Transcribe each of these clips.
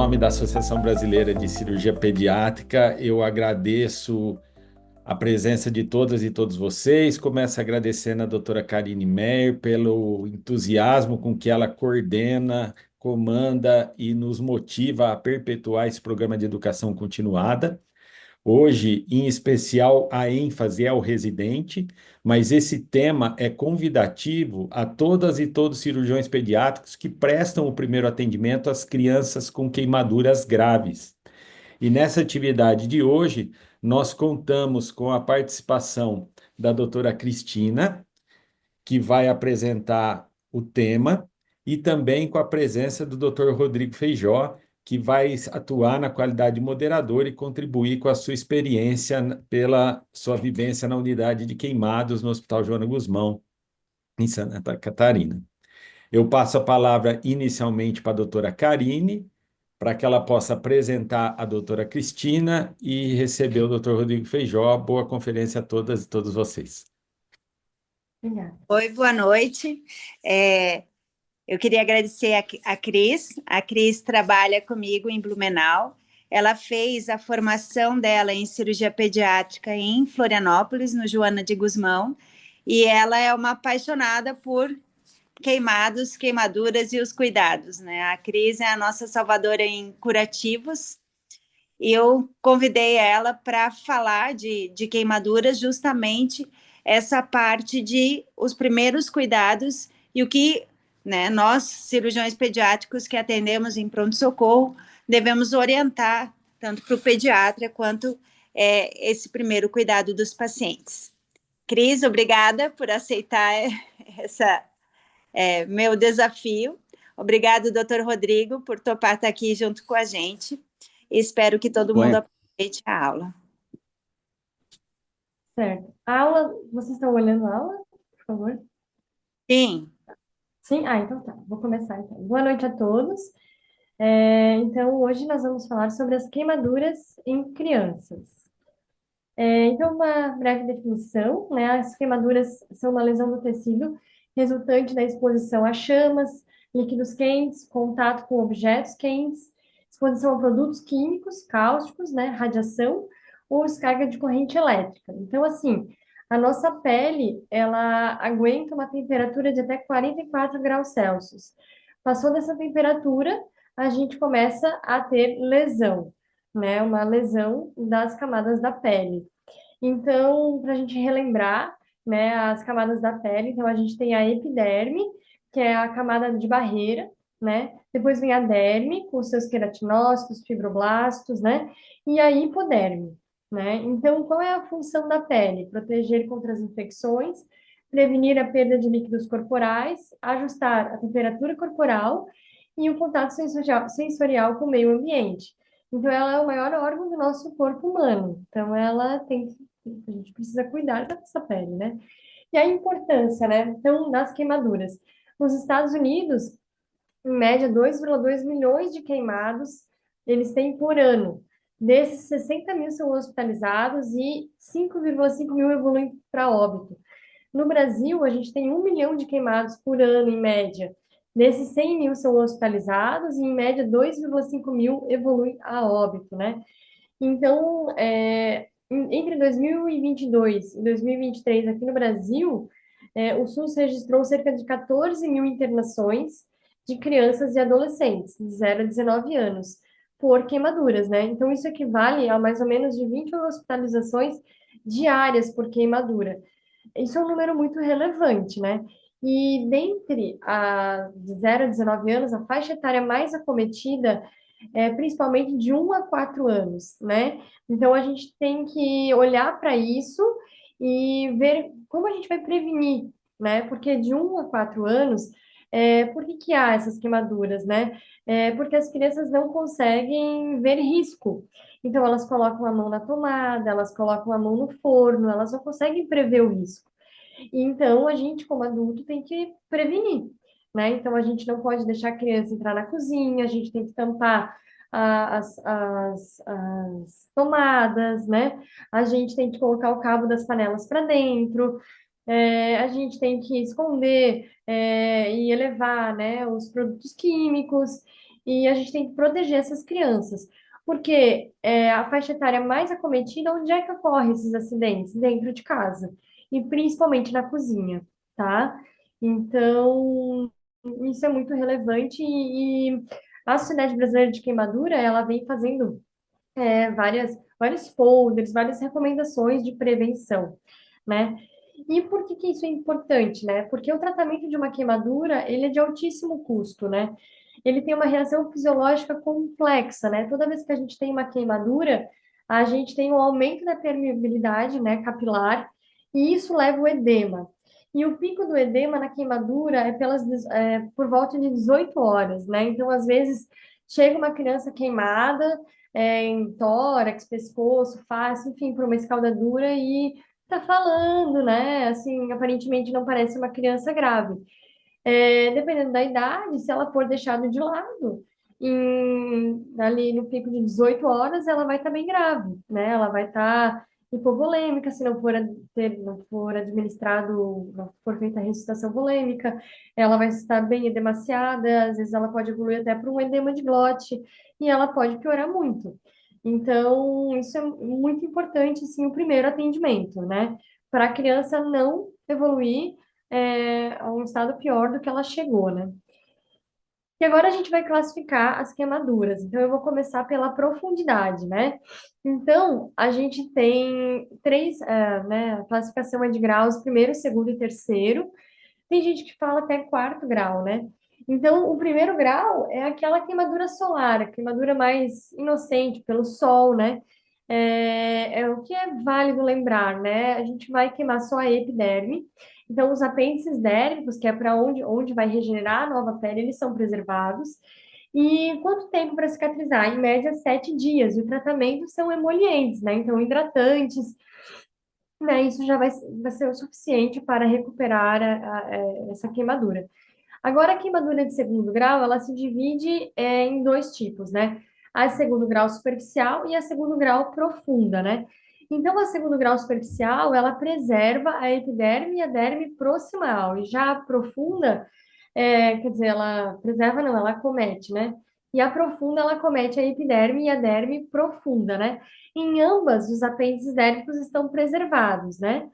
nome da Associação Brasileira de Cirurgia Pediátrica, eu agradeço a presença de todas e todos vocês. Começo agradecendo a doutora Karine Meyer pelo entusiasmo com que ela coordena, comanda e nos motiva a perpetuar esse programa de educação continuada. Hoje, em especial, a ênfase é ao residente, mas esse tema é convidativo a todas e todos cirurgiões pediátricos que prestam o primeiro atendimento às crianças com queimaduras graves. E nessa atividade de hoje, nós contamos com a participação da doutora Cristina, que vai apresentar o tema, e também com a presença do Dr. Rodrigo Feijó, que vai atuar na qualidade de moderador e contribuir com a sua experiência pela sua vivência na unidade de queimados no Hospital Joana Guzmão, em Santa Catarina. Eu passo a palavra inicialmente para a doutora Karine, para que ela possa apresentar a doutora Cristina e receber o doutor Rodrigo Feijó. Boa conferência a todas e todos vocês. Obrigada. Oi, boa noite. Eu queria agradecer a Cris. A Cris trabalha comigo em Blumenau. Ela fez a formação dela em cirurgia pediátrica em Florianópolis, no Joana de Guzmão, e ela é uma apaixonada por queimados, queimaduras e os cuidados, né? A Cris é a nossa salvadora em curativos, e eu convidei ela para falar de queimaduras, justamente essa parte de os primeiros cuidados e o que, né, nós, cirurgiões pediátricos que atendemos em pronto-socorro, devemos orientar tanto para o pediatra quanto esse primeiro cuidado dos pacientes. Cris, obrigada por aceitar essa meu desafio. Obrigado, doutor Rodrigo, por topar estar aqui junto com a gente. Espero que todo mundo aproveite a aula. Certo. A aula, vocês estão olhando a aula, por favor? Sim. Sim? Então tá. Vou começar então. Boa noite a todos. Então, hoje nós vamos falar sobre as queimaduras em crianças. Então, uma breve definição, né? As queimaduras são uma lesão do tecido resultante da exposição a chamas, líquidos quentes, contato com objetos quentes, exposição a produtos químicos, cáusticos, né? Radiação ou descarga de corrente elétrica. Então, assim, a nossa pele, ela aguenta uma temperatura de até 44 graus Celsius. Passou dessa temperatura, a gente começa a ter lesão, né? Uma lesão das camadas da pele. Então, para a gente relembrar, né, as camadas da pele, então a gente tem a epiderme, que é a camada de barreira, né? Depois vem a derme, com seus queratinócitos, fibroblastos, né? E a hipoderme, né? Então, qual é a função da pele? Proteger contra as infecções, prevenir a perda de líquidos corporais, ajustar a temperatura corporal e o contato sensorial com o meio ambiente. Então, ela é o maior órgão do nosso corpo humano. Então, a gente precisa cuidar da nossa pele, né? E a importância, né? Então, das queimaduras. Nos Estados Unidos, em média, 2,2 milhões de queimados eles têm por ano. Desses, 60 mil são hospitalizados e 5,5 mil evoluem para óbito. No Brasil, a gente tem 1 milhão de queimados por ano, em média. Desses, 100 mil são hospitalizados e, em média, 2,5 mil evoluem a óbito, né? Então, entre 2022 e 2023, aqui no Brasil, o SUS registrou cerca de 14 mil internações de crianças e adolescentes, de 0 a 19 anos, por queimaduras, né? Então, isso equivale a mais ou menos de 20 hospitalizações diárias por queimadura. Isso é um número muito relevante, né? E dentre de 0 a 19 anos, a faixa etária mais acometida principalmente de 1 a 4 anos, né? Então, a gente tem que olhar para isso e ver como a gente vai prevenir, né? Porque de 1 a 4 anos, por que há essas queimaduras, né? Porque as crianças não conseguem ver risco. Então, elas colocam a mão na tomada, elas colocam a mão no forno, elas não conseguem prever o risco. Então, a gente, como adulto, tem que prevenir, né? Então, a gente não pode deixar a criança entrar na cozinha, a gente tem que tampar as tomadas, né? A gente tem que colocar o cabo das panelas para dentro, a gente tem que esconder e elevar, né, os produtos químicos. e a gente tem que proteger essas crianças. Porque a faixa etária mais acometida, onde é que ocorrem esses acidentes? Dentro de casa, e principalmente na cozinha, tá? Então, isso é muito relevante e a Sociedade Brasileira de Queimadura, ela vem fazendo vários folders, várias recomendações de prevenção, né? E por que que isso é importante, né? Porque o tratamento de uma queimadura, ele é de altíssimo custo, né? Ele tem uma reação fisiológica complexa, né? Toda vez que a gente tem uma queimadura, a gente tem um aumento da permeabilidade, né, capilar, e isso leva ao edema. E o pico do edema na queimadura por volta de 18 horas, né? Então, às vezes, chega uma criança queimada, em tórax, pescoço, face, enfim, por uma escaldadura e tá falando, né? Assim, aparentemente não parece uma criança grave. Dependendo da idade, se ela for deixada de lado, ali no pico de 18 horas, ela vai estar bem grave, né? Ela vai estar hipovolêmica, se não for administrado, não for feita a ressuscitação volêmica, ela vai estar bem edemaciada, às vezes ela pode evoluir até para um edema de glote, e ela pode piorar muito. Então, isso é muito importante, sim, o primeiro atendimento, né? Para a criança não evoluir a um estado pior do que ela chegou, né? E agora a gente vai classificar as queimaduras. Então, eu vou começar pela profundidade, né? Então, a gente tem três, né? A classificação é de graus, primeiro, segundo e terceiro. Tem gente que fala até quarto grau, né? Então, o primeiro grau é aquela queimadura solar, a queimadura mais inocente pelo sol, né? É o que é válido lembrar, né? A gente vai queimar só a epiderme. Então, os apêndices dérmicos, que é para onde vai regenerar a nova pele, eles são preservados. E quanto tempo para cicatrizar? Em média, 7 dias. E o tratamento são emolientes, né? Então, hidratantes, né? Isso já vai ser o suficiente para recuperar essa queimadura. Agora, a queimadura de segundo grau, ela se divide em dois tipos, né? A de segundo grau superficial e a segundo grau profunda, né? Então, a segundo grau superficial, ela preserva a epiderme e a derme proximal. E já a profunda, quer dizer, ela preserva, não, ela acomete, né? E a profunda, ela acomete a epiderme e a derme profunda, né? Em ambas, os apêndices dérmicos estão preservados, né?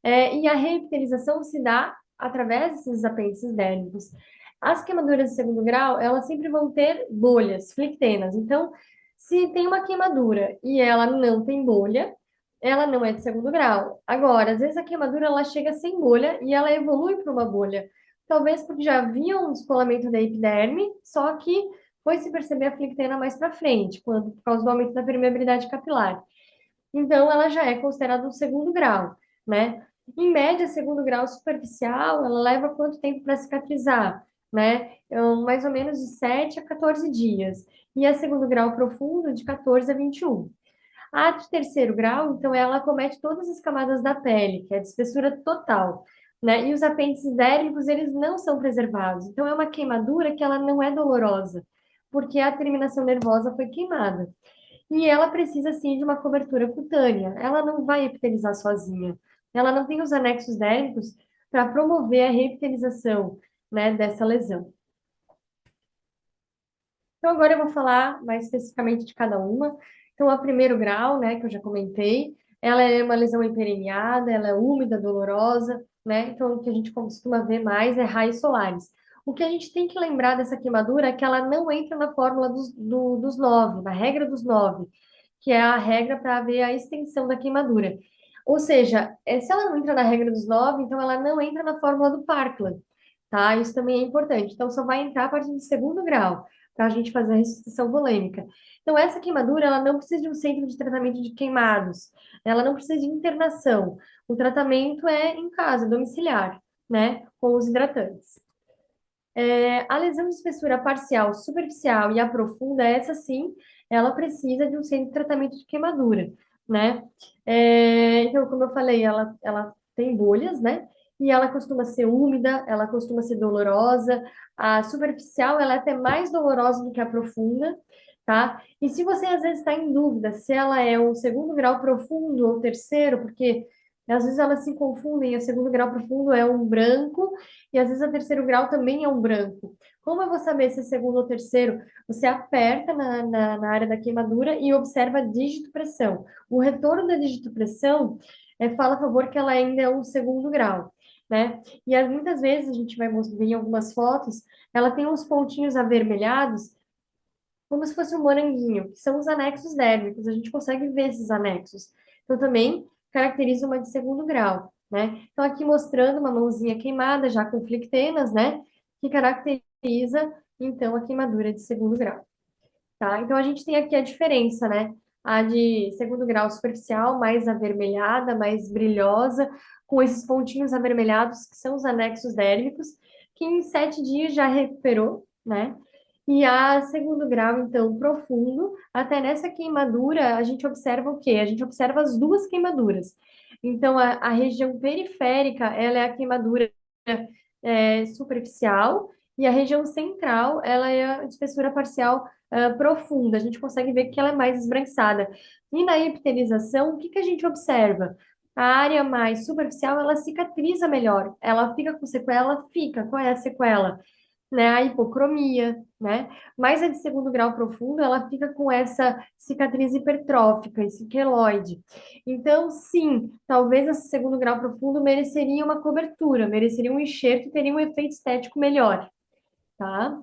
E a reepitelização se dá através desses apêndices dérmicos. As queimaduras de segundo grau, elas sempre vão ter bolhas, flictenas. Então, se tem uma queimadura e ela não tem bolha, ela não é de segundo grau. Agora, às vezes a queimadura ela chega sem bolha e ela evolui para uma bolha. Talvez porque já havia um descolamento da epiderme, só que foi se perceber a flictena mais para frente, por causa do aumento da permeabilidade capilar. Então, ela já é considerada um segundo grau, né? Em média, segundo grau superficial, ela leva quanto tempo para cicatrizar, né? Então, mais ou menos de 7 a 14 dias. E a segundo grau profundo, de 14 a 21. A de terceiro grau, então, ela acomete todas as camadas da pele, que é de espessura total, né? E os apêndices dérmicos, eles não são preservados. Então, é uma queimadura que ela não é dolorosa, porque a terminação nervosa foi queimada. E ela precisa, sim, de uma cobertura cutânea. Ela não vai epitelizar sozinha. Ela não tem os anexos dérmicos para promover a reepitelização, né, dessa lesão. Então, agora eu vou falar mais especificamente de cada uma. Então, a primeiro grau, né, que eu já comentei, ela é uma lesão hiperemiada, ela é úmida, dolorosa, né? Então, o que a gente costuma ver mais é raios solares. O que a gente tem que lembrar dessa queimadura é que ela não entra na fórmula dos 9, na regra dos 9, que é a regra para ver a extensão da queimadura. Ou seja, se ela não entra na regra dos 9, então ela não entra na fórmula do Parkland, tá? Isso também é importante. Então, só vai entrar a partir do segundo grau, para a gente fazer a resuscitação volêmica. Então, essa queimadura, ela não precisa de um centro de tratamento de queimados, ela não precisa de internação. O tratamento é em casa, domiciliar, né? Com os hidratantes. A lesão de espessura parcial, superficial e a profunda, essa sim, ela precisa de um centro de tratamento de queimadura, né? Então, como eu falei, ela tem bolhas, né? E ela costuma ser úmida, ela costuma ser dolorosa. A superficial, ela é até mais dolorosa do que a profunda, tá? E se você às vezes está em dúvida se ela é um segundo grau profundo ou terceiro, porque E às vezes elas se confundem, o segundo grau profundo é um branco, e às vezes o terceiro grau também é um branco. Como eu vou saber se é segundo ou terceiro? Você aperta na área da queimadura e observa a dígito-pressão. O retorno da dígito-pressão fala a favor que ela ainda é um segundo grau, né? E muitas vezes a gente vai ver em algumas fotos, ela tem uns pontinhos avermelhados, como se fosse um moranguinho, que são os anexos dérmicos. A gente consegue ver esses anexos. Então, também caracteriza uma de segundo grau, né? Então, aqui mostrando uma mãozinha queimada, já com flictenas, né? Que caracteriza, então, a queimadura de segundo grau, tá? Então, a gente tem aqui a diferença, né? A de segundo grau superficial, mais avermelhada, mais brilhosa, com esses pontinhos avermelhados, que são os anexos dérmicos, que em 7 dias já recuperou, né? E a segundo grau, então, profundo, até nessa queimadura, a gente observa o quê? A gente observa as duas queimaduras. Então, a região periférica, ela é a queimadura superficial, e a região central, ela é a espessura parcial profunda. A gente consegue ver que ela é mais esbranquiçada. E na epitelização, o que que a gente observa? A área mais superficial, ela cicatriza melhor. Ela fica com sequela? Fica. Qual é a sequela? Né, a hipocromia, né? Mas a de segundo grau profundo, ela fica com essa cicatriz hipertrófica, esse queloide. Então, sim, talvez esse segundo grau profundo mereceria uma cobertura, mereceria um enxerto e teria um efeito estético melhor, tá?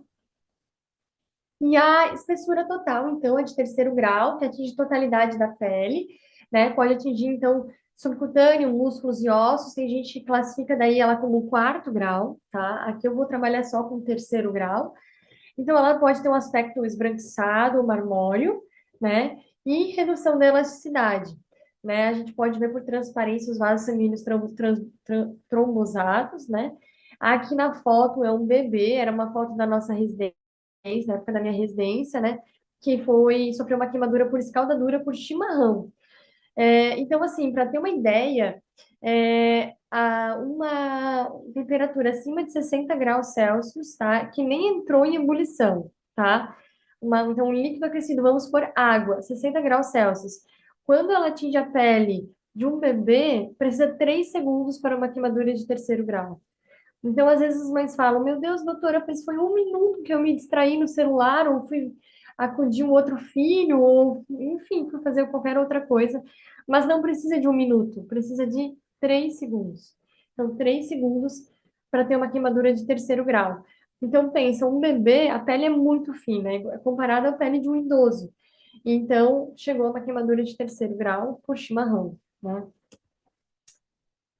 E a espessura total, então, é de terceiro grau, que atinge totalidade da pele, né? Pode atingir, então, subcutâneo, músculos e ossos. Tem gente que classifica daí ela como quarto grau, tá? Aqui eu vou trabalhar só com terceiro grau. Então, ela pode ter um aspecto esbranquiçado ou marmóreo, né? E redução da elasticidade, né? A gente pode ver por transparência os vasos sanguíneos trombosados, né? Aqui na foto é um bebê, era uma foto da nossa residência, na época da minha residência, né? Que sofreu uma queimadura por escaldadura por chimarrão. Então, assim, para ter uma ideia, uma temperatura acima de 60 graus Celsius, tá? Que nem entrou em ebulição, tá? Então, um líquido aquecido, vamos por água, 60 graus Celsius. Quando ela atinge a pele de um bebê, precisa 3 segundos para uma queimadura de terceiro grau. Então, às vezes as mães falam, meu Deus, doutora, mas foi 1 minuto que eu me distraí no celular, ou fui acudir um outro filho, ou, enfim, fui fazer qualquer outra coisa. Mas não precisa de 1 minuto, precisa de 3 segundos. Então, 3 segundos para ter uma queimadura de terceiro grau. Então, pensa, um bebê, a pele é muito fina, é comparada à pele de um idoso. Então, chegou uma queimadura de terceiro grau por chimarrão, né?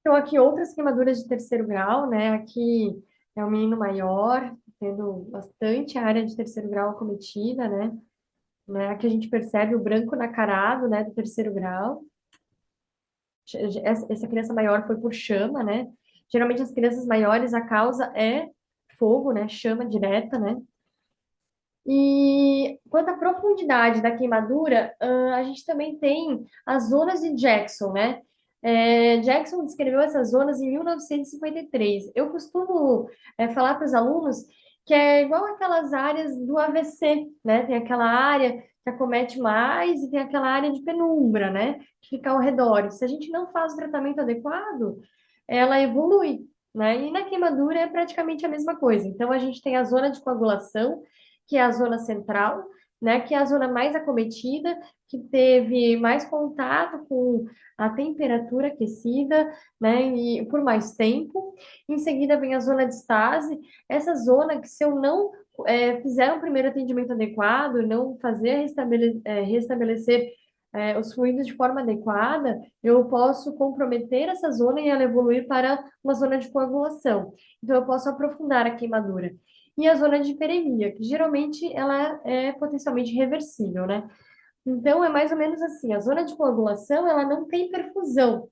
Então, aqui outras queimaduras de terceiro grau, né? Aqui é um menino maior, tendo bastante área de terceiro grau acometida, né? Aqui a gente percebe o branco nacarado, né? Do terceiro grau. Essa criança maior foi por chama, né? Geralmente as crianças maiores, a causa é fogo, né? Chama direta, né? E quanto à profundidade da queimadura, a gente também tem as zonas de Jackson, né? Jackson descreveu essas zonas em 1953. Eu costumo falar para os alunos que é igual aquelas áreas do AVC, né? Tem aquela área que acomete mais e tem aquela área de penumbra, né? Que fica ao redor. Se a gente não faz o tratamento adequado, ela evolui, né? E na queimadura é praticamente a mesma coisa. Então, a gente tem a zona de coagulação, que é a zona central, né, que é a zona mais acometida, que teve mais contato com a temperatura aquecida, né, e por mais tempo. Em seguida vem a zona de estase, essa zona que se eu não fizer um primeiro atendimento adequado, não fazer restabelecer os fluidos de forma adequada, eu posso comprometer essa zona e ela evoluir para uma zona de coagulação. Então, eu posso aprofundar a queimadura. E a zona de hiperemia, que geralmente ela é potencialmente reversível, né? Então, é mais ou menos assim, a zona de coagulação, ela não tem perfusão,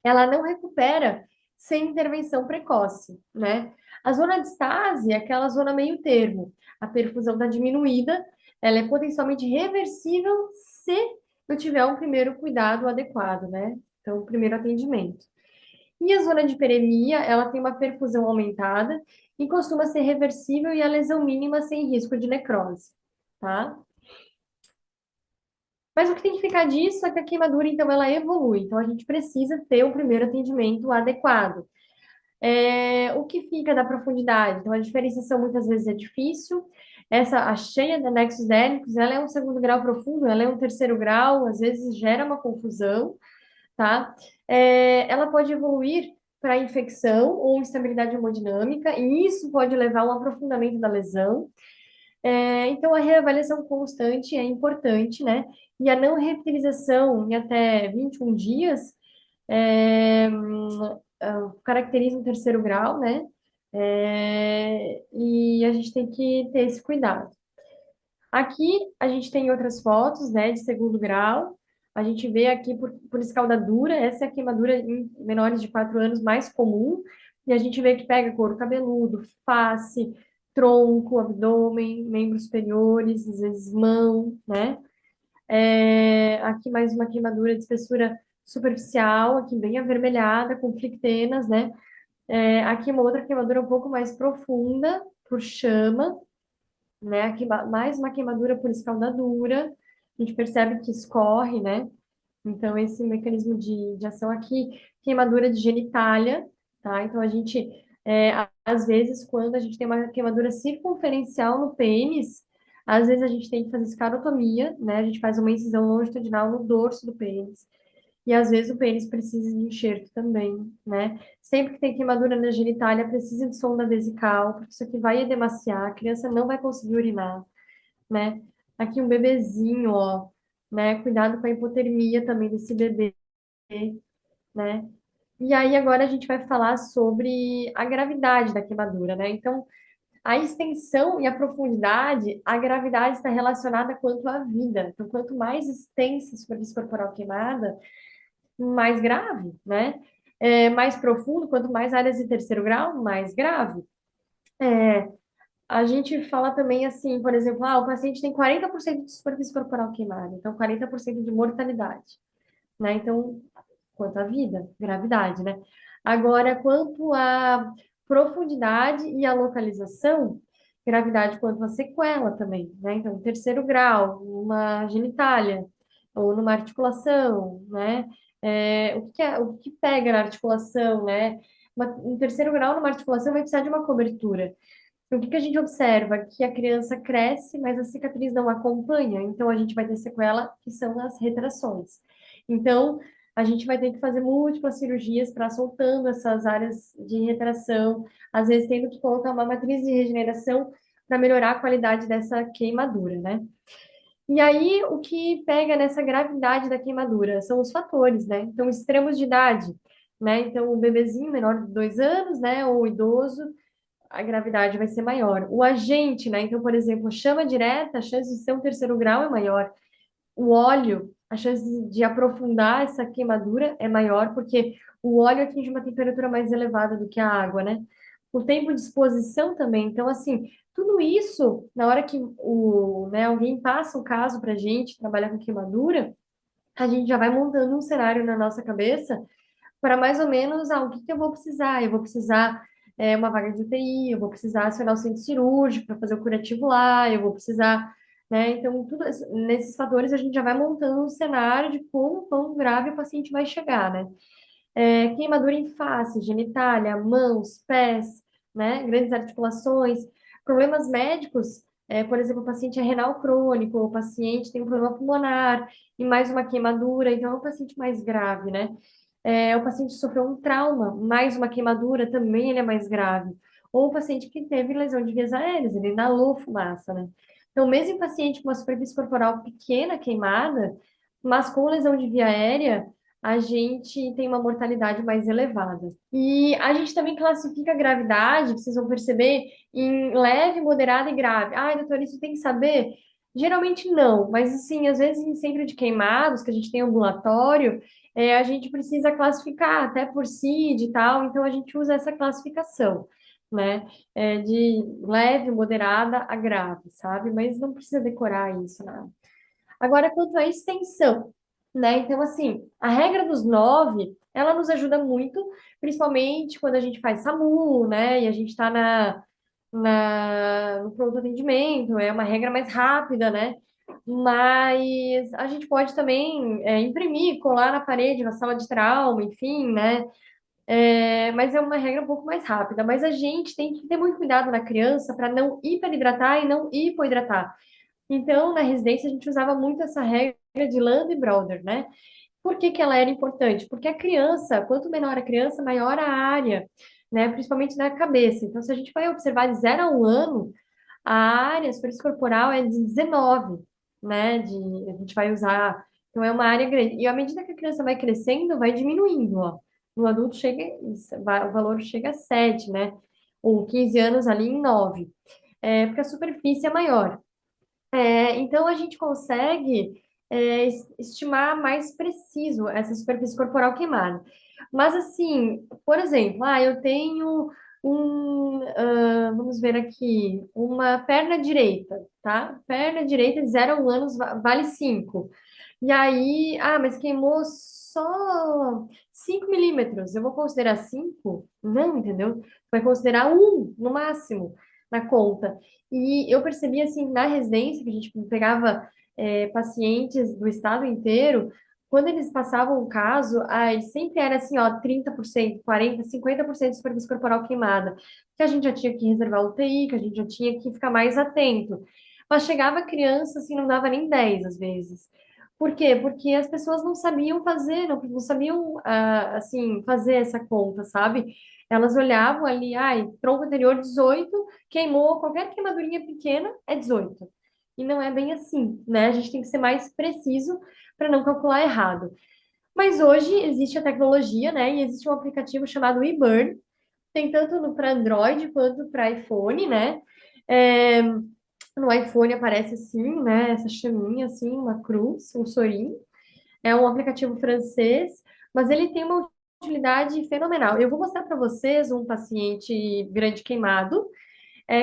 ela não recupera sem intervenção precoce, né? A zona de estase é aquela zona meio termo, a perfusão está diminuída, ela é potencialmente reversível se eu tiver um primeiro cuidado adequado, né? Então, o primeiro atendimento. E a zona de hiperemia, ela tem uma perfusão aumentada e costuma ser reversível e a lesão mínima sem risco de necrose, tá? Mas o que tem que ficar disso é que a queimadura, então, ela evolui. Então, a gente precisa ter o primeiro atendimento adequado. O que fica da profundidade? Então, a diferenciação muitas vezes é difícil. A cheia de anexos dérmicos, ela é um segundo grau profundo, ela é um terceiro grau, às vezes gera uma confusão, tá? Ela pode evoluir para infecção ou instabilidade hemodinâmica, e isso pode levar a um aprofundamento da lesão. Então, a reavaliação constante é importante, né? E a não reptilização em até 21 dias caracteriza um terceiro grau, né? E a gente tem que ter esse cuidado. Aqui a gente tem outras fotos, né, de segundo grau. A gente vê aqui por escaldadura, essa é a queimadura em menores de 4 anos mais comum. E a gente vê que pega couro cabeludo, face, tronco, abdômen, membros superiores, às vezes mão, né? Aqui mais uma queimadura de espessura superficial, aqui bem avermelhada, com flictenas, né? Aqui uma outra queimadura um pouco mais profunda, por chama, né? Aqui mais uma queimadura por escaldadura. A gente percebe que escorre, né? Então, esse mecanismo de ação aqui, queimadura de genitália, tá? Então, a gente, às vezes, quando a gente tem uma queimadura circunferencial no pênis, às vezes a gente tem que fazer escarotomia, né? A gente faz uma incisão longitudinal no dorso do pênis. E às vezes o pênis precisa de enxerto também, né? Sempre que tem queimadura na genitália, precisa de sonda vesical, porque isso aqui vai edemaciar, a criança não vai conseguir urinar, né? Aqui um bebezinho, ó, né? Cuidado com a hipotermia também desse bebê, né? E aí agora a gente vai falar sobre a gravidade da queimadura, né? Então, a extensão e a profundidade, a gravidade está relacionada quanto à vida. Então, quanto mais extensa a superfície corporal queimada, mais grave, né? Mais profundo, quanto mais áreas de terceiro grau, mais grave. A gente fala também assim, por exemplo, o paciente tem 40% de superfície corporal queimada, então 40% de mortalidade, né? Então, quanto à vida, gravidade, né? Agora, quanto à profundidade e à localização, gravidade quanto à sequela também, né? Então, terceiro grau, uma genitália, ou numa articulação, né? O que pega na articulação, né? Um terceiro grau numa articulação vai precisar de uma cobertura. Então, o que a gente observa? Que a criança cresce, mas a cicatriz não acompanha, então a gente vai ter sequela, que são as retrações. Então, a gente vai ter que fazer múltiplas cirurgias para soltando essas áreas de retração, às vezes tendo que colocar uma matriz de regeneração para melhorar a qualidade dessa queimadura, né? E aí, o que pega nessa gravidade da queimadura são os fatores, né? Então, extremos de idade, né? Então, o bebezinho menor de 2 anos, né? Ou o idoso, a gravidade vai ser maior. O agente, né? Então, por exemplo, chama direta, a chance de ser um terceiro grau é maior. O óleo, a chance de aprofundar essa queimadura é maior, porque o óleo atinge uma temperatura mais elevada do que a água, né? O tempo de exposição também. Então, assim, tudo isso, na hora que alguém passa o caso para a gente, trabalhar com queimadura, a gente já vai montando um cenário na nossa cabeça para mais ou menos, o que eu vou precisar? Eu vou precisar uma vaga de UTI, eu vou precisar acionar o centro cirúrgico para fazer o curativo lá, eu vou precisar, né? Então, nesses fatores a gente já vai montando um cenário de quão grave o paciente vai chegar, né? Queimadura em face, genitália, mãos, pés, né? Grandes articulações, problemas médicos, por exemplo, o paciente é renal crônico, o paciente tem um problema pulmonar e mais uma queimadura, então é um paciente mais grave, né? O paciente sofreu um trauma, mais uma queimadura, também ele é mais grave. Ou o paciente que teve lesão de vias aéreas, ele inalou fumaça, né? Então, mesmo em paciente com uma superfície corporal pequena, queimada, mas com lesão de via aérea, a gente tem uma mortalidade mais elevada. E a gente também classifica a gravidade, vocês vão perceber, em leve, moderada e grave. Doutor, isso tem que saber? Geralmente não, mas assim, às vezes em centro de queimados, que a gente tem ambulatório, a gente precisa classificar até por CID e tal, então a gente usa essa classificação, né? De leve, moderada a grave, sabe? Mas não precisa decorar isso, nada. Agora, quanto à extensão, né? Então, assim, a regra dos 9, ela nos ajuda muito, principalmente quando a gente faz SAMU, né? E a gente está no pronto atendimento, é uma regra mais rápida, né? Mas a gente pode também imprimir, colar na parede, na sala de trauma, enfim, né? Mas é uma regra um pouco mais rápida. Mas a gente tem que ter muito cuidado na criança para não hiperidratar e não hipoidratar. Então, na residência, a gente usava muito essa regra de Land e Broder, né? Por que que ela era importante? Porque a criança, quanto menor a criança, maior a área, né? Principalmente na cabeça. Então, se a gente vai observar de 0 a 1 ano, a área, a superfície corporal é de 19, né? A gente vai usar. Então, é uma área grande. E à medida que a criança vai crescendo, vai diminuindo, ó. No adulto chega, o valor chega a 7, né? Ou 15 anos ali em 9. Porque a superfície é maior. Então, a gente consegue estimar mais preciso essa superfície corporal queimada. Mas, assim, por exemplo, eu tenho vamos ver aqui, uma perna direita, tá? Perna direita de 0 a 1 ano vale 5. E aí, mas queimou só 5 milímetros. Eu vou considerar 5? Não, entendeu? Vai considerar um no máximo na conta. E eu percebi, assim, na residência, que a gente pegava pacientes do estado inteiro, quando eles passavam o caso, sempre era assim, ó, 30%, 40%, 50% de superfície corporal queimada, que a gente já tinha que reservar UTI, que a gente já tinha que ficar mais atento. Mas chegava criança, assim, não dava nem 10 às vezes. Por quê? Porque as pessoas não sabiam fazer, não sabiam, assim, fazer essa conta, sabe? Elas olhavam ali, tronco anterior 18, queimou, qualquer queimadurinha pequena é 18. E não é bem assim, né? A gente tem que ser mais preciso para não calcular errado. Mas hoje existe a tecnologia, né? E existe um aplicativo chamado eBurn, tem tanto para Android quanto para iPhone, né? É, no iPhone aparece assim, né? Essa chaminha assim, uma cruz, um sorinho. É um aplicativo francês, mas ele tem uma utilidade fenomenal. Eu vou mostrar para vocês um paciente grande queimado,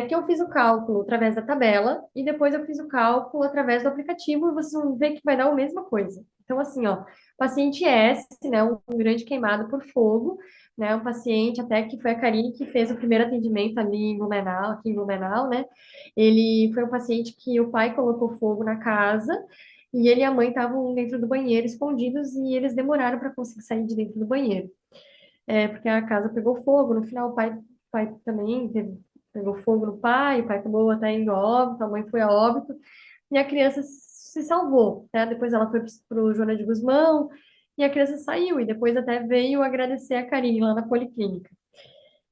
que eu fiz o cálculo através da tabela e depois eu fiz o cálculo através do aplicativo e vocês vão ver que vai dar a mesma coisa. Então, assim, ó, paciente S, né, um grande queimado por fogo, né, um paciente até que foi a Karine que fez o primeiro atendimento ali em Blumenau, aqui em Blumenau, né, ele foi um paciente que o pai colocou fogo na casa e ele e a mãe estavam dentro do banheiro escondidos e eles demoraram para conseguir sair de dentro do banheiro. Porque a casa pegou fogo, no final o pai também pegou fogo no pai, o pai acabou até indo a óbito, a mãe foi a óbito, e a criança se salvou, né? Depois ela foi para o Joana de Guzmão, e a criança saiu, e depois até veio agradecer a Karine lá na policlínica.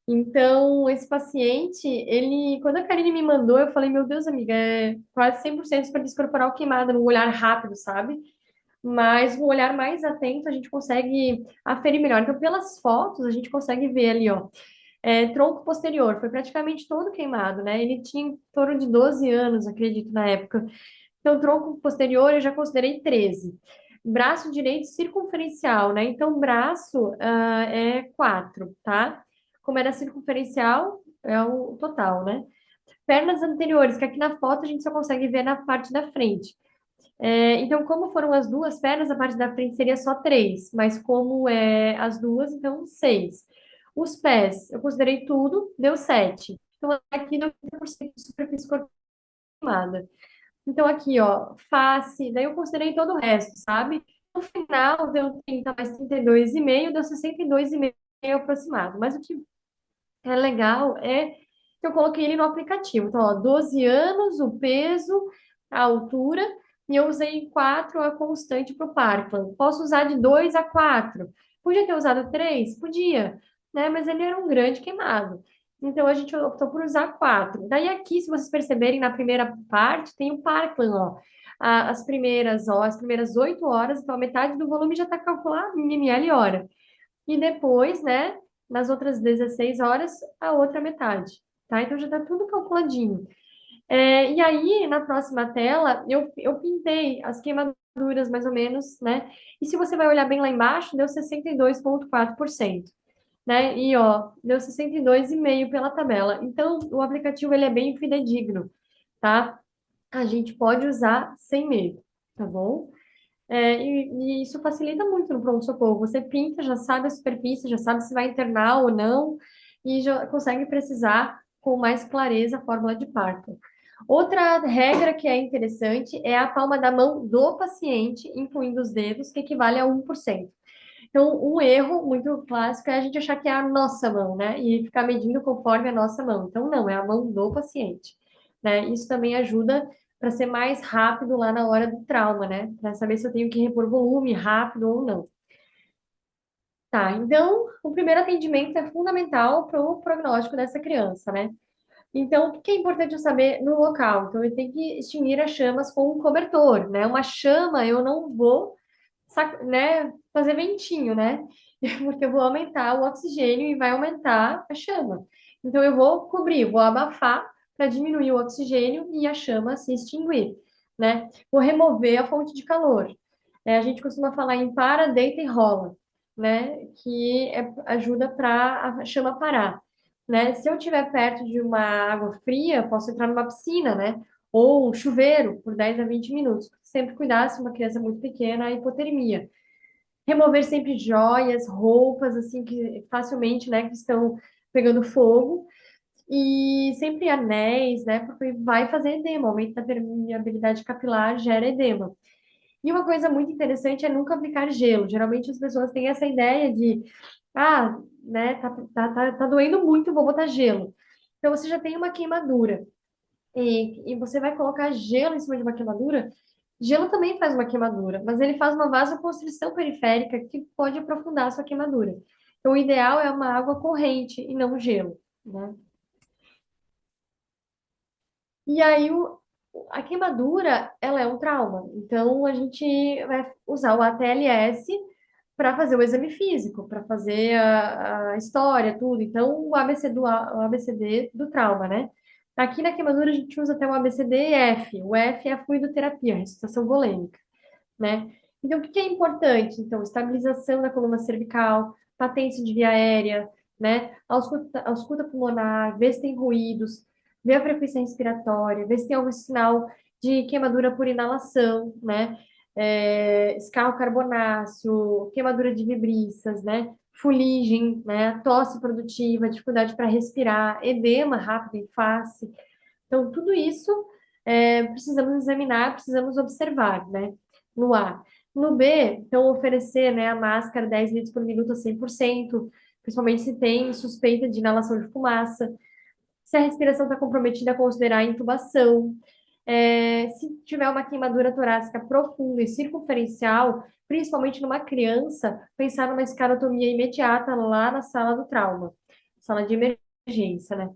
Então, esse paciente, quando a Karine me mandou, eu falei, meu Deus, amiga, é quase 100% de superfície corporal queimada, num olhar rápido, sabe? Mas um olhar mais atento a gente consegue aferir melhor. Então, pelas fotos, a gente consegue ver ali, ó, tronco posterior, foi praticamente todo queimado, né? Ele tinha em torno de 12 anos, acredito, na época. Então, tronco posterior eu já considerei 13. Braço direito circunferencial, né? Então, braço é 4, tá? Como era circunferencial, é o total, né? Pernas anteriores, que aqui na foto a gente só consegue ver na parte da frente. Então, como foram as duas pernas, a parte da frente seria só 3, mas como as duas, então 6. Os pés, eu considerei tudo, deu 7. Então, aqui deu 30% de superfície queimada. Então, aqui, ó, face, daí eu considerei todo o resto, sabe? No final, deu 30 mais 32,5, deu 62,5 aproximado. Mas o que é legal que eu coloquei ele no aplicativo. Então, ó, 12 anos, o peso, a altura, e eu usei 4 a constante para o Parkland. Posso usar de 2 a 4. Podia ter usado 3? Podia, né? Mas ele era um grande queimado. Então, a gente optou por usar 4. Daí aqui, se vocês perceberem, na primeira parte, tem o Parkland, ó. As primeiras 8 horas, então a metade do volume já está calculado em ml hora. E depois, né, nas outras 16 horas, a outra metade, tá? Então já está tudo calculadinho. E aí, na próxima tela, eu pintei as queimaduras, mais ou menos, né? E se você vai olhar bem lá embaixo, deu 62,4%, né? E, ó, deu 62,5% pela tabela. Então, o aplicativo, ele é bem fidedigno, tá? A gente pode usar sem medo, tá bom? E isso facilita muito no pronto-socorro. Você pinta, já sabe a superfície, já sabe se vai internar ou não, e já consegue precisar com mais clareza a fórmula de Parker. Outra regra que é interessante é a palma da mão do paciente, incluindo os dedos, que equivale a 1%. Então, um erro muito clássico é a gente achar que é a nossa mão, né? E ficar medindo conforme a nossa mão. Então, não, é a mão do paciente, né? Isso também ajuda para ser mais rápido lá na hora do trauma, né? Para saber se eu tenho que repor volume rápido ou não. Tá, então, o primeiro atendimento é fundamental para o prognóstico dessa criança, né? Então, o que é importante eu saber no local? Então, eu tenho que extinguir as chamas com um cobertor, né? Uma chama, eu não vou, né, fazer ventinho, né? Porque eu vou aumentar o oxigênio e vai aumentar a chama. Então, eu vou cobrir, vou abafar para diminuir o oxigênio e a chama se extinguir, né? Vou remover a fonte de calor. A gente costuma falar em para, deita e rola, né? Que ajuda para a chama parar, né? Se eu estiver perto de uma água fria, posso entrar numa piscina, né? Ou um chuveiro por 10 a 20 minutos. Sempre cuidar se uma criança muito pequena, a hipotermia. Remover sempre joias, roupas, assim, que facilmente, né, que estão pegando fogo. E sempre anéis, né, porque vai fazer edema. O aumento da permeabilidade capilar gera edema. E uma coisa muito interessante é nunca aplicar gelo. Geralmente as pessoas têm essa ideia de, né, tá doendo muito, vou botar gelo. Então você já tem uma queimadura e você vai colocar gelo em cima de uma queimadura. Gelo também faz uma queimadura, mas ele faz uma vasoconstrição periférica que pode aprofundar a sua queimadura. Então o ideal é uma água corrente e não gelo, né? E aí, a queimadura, ela é um trauma. Então, a gente vai usar o ATLS para fazer o exame físico, para fazer a história, tudo. Então, o ABCD do trauma, né? Aqui na queimadura, a gente usa até o ABCD-F. O F é a fluidoterapia, a ressuscitação volêmica, né? Então, o que que é importante? Então, estabilização da coluna cervical, patência de via aérea, né? Ausculta pulmonar, ver se tem ruídos, ver a frequência respiratória, ver se tem algum sinal de queimadura por inalação, né? Escarro carbonáceo, queimadura de vibriças, né? Fuligem, né? Tosse produtiva, dificuldade para respirar, edema rápido em face. Então, tudo isso precisamos examinar, precisamos observar, né? No A. No B, então, oferecer, né, a máscara 10 litros por minuto a 100%, principalmente se tem suspeita de inalação de fumaça. Se a respiração está comprometida, considerar a intubação. Se tiver uma queimadura torácica profunda e circunferencial, principalmente numa criança, pensar numa escarotomia imediata lá na sala do trauma, sala de emergência, né?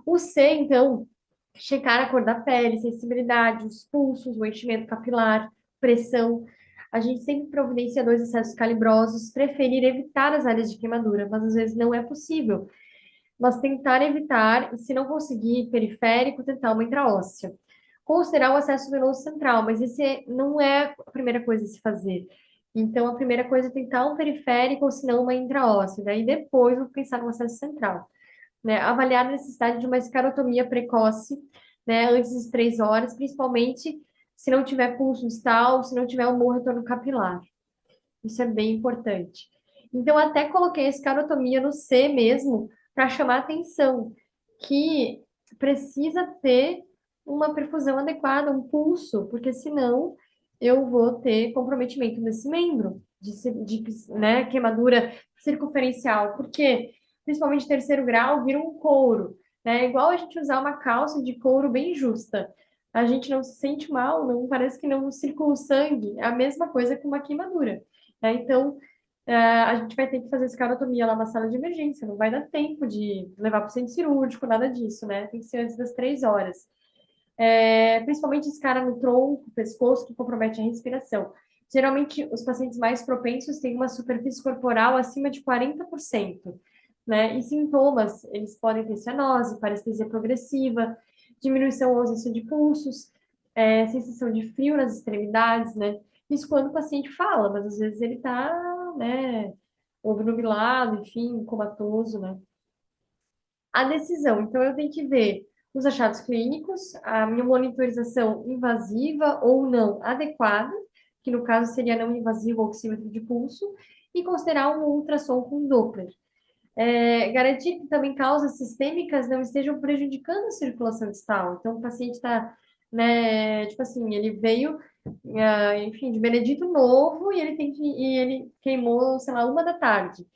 O C, então, checar a cor da pele, sensibilidade, os pulsos, o enchimento capilar, pressão. A gente sempre providencia dois acessos calibrosos, preferir evitar as áreas de queimadura, mas às vezes não é possível. Mas tentar evitar, e se não conseguir periférico, tentar uma intraóssea. Considerar o acesso venoso central, mas esse não é a primeira coisa a se fazer. Então, a primeira coisa é tentar um periférico, ou se não uma intraóssea. Daí depois vou pensar no acesso central, né? Avaliar a necessidade de uma escarotomia precoce, né, antes das 3 horas, principalmente se não tiver pulso distal, se não tiver um bom retorno capilar. Isso é bem importante. Então, até coloquei a escarotomia no C mesmo, para chamar atenção, que precisa ter uma perfusão adequada, um pulso, porque senão eu vou ter comprometimento desse membro, né, queimadura circunferencial, porque principalmente terceiro grau vira um couro, né? É igual a gente usar uma calça de couro bem justa. A gente não se sente mal, não parece que não circula o sangue. É a mesma coisa com uma queimadura, né? Então, a gente vai ter que fazer escarotomia lá na sala de emergência, não vai dar tempo de levar para o centro cirúrgico, nada disso, né? Tem que ser antes das 3 horas. Principalmente escara no tronco, pescoço, que compromete a respiração. Geralmente, os pacientes mais propensos têm uma superfície corporal acima de 40%, né? E sintomas, eles podem ter cianose, parestesia progressiva, diminuição ou ausência de pulsos, sensação de frio nas extremidades, né? Isso quando o paciente fala, mas às vezes ele tá, né, obnubilado, enfim, comatoso, né? A decisão, então eu tenho que ver os achados clínicos, a minha monitorização invasiva ou não adequada, que no caso seria não invasivo oxímetro de pulso, e considerar um ultrassom com Doppler. Garantir que também causas sistêmicas não estejam prejudicando a circulação distal. Então, o paciente está, né, tipo assim, ele veio, enfim, de Benedito Novo e ele queimou, sei lá, 1 da tarde.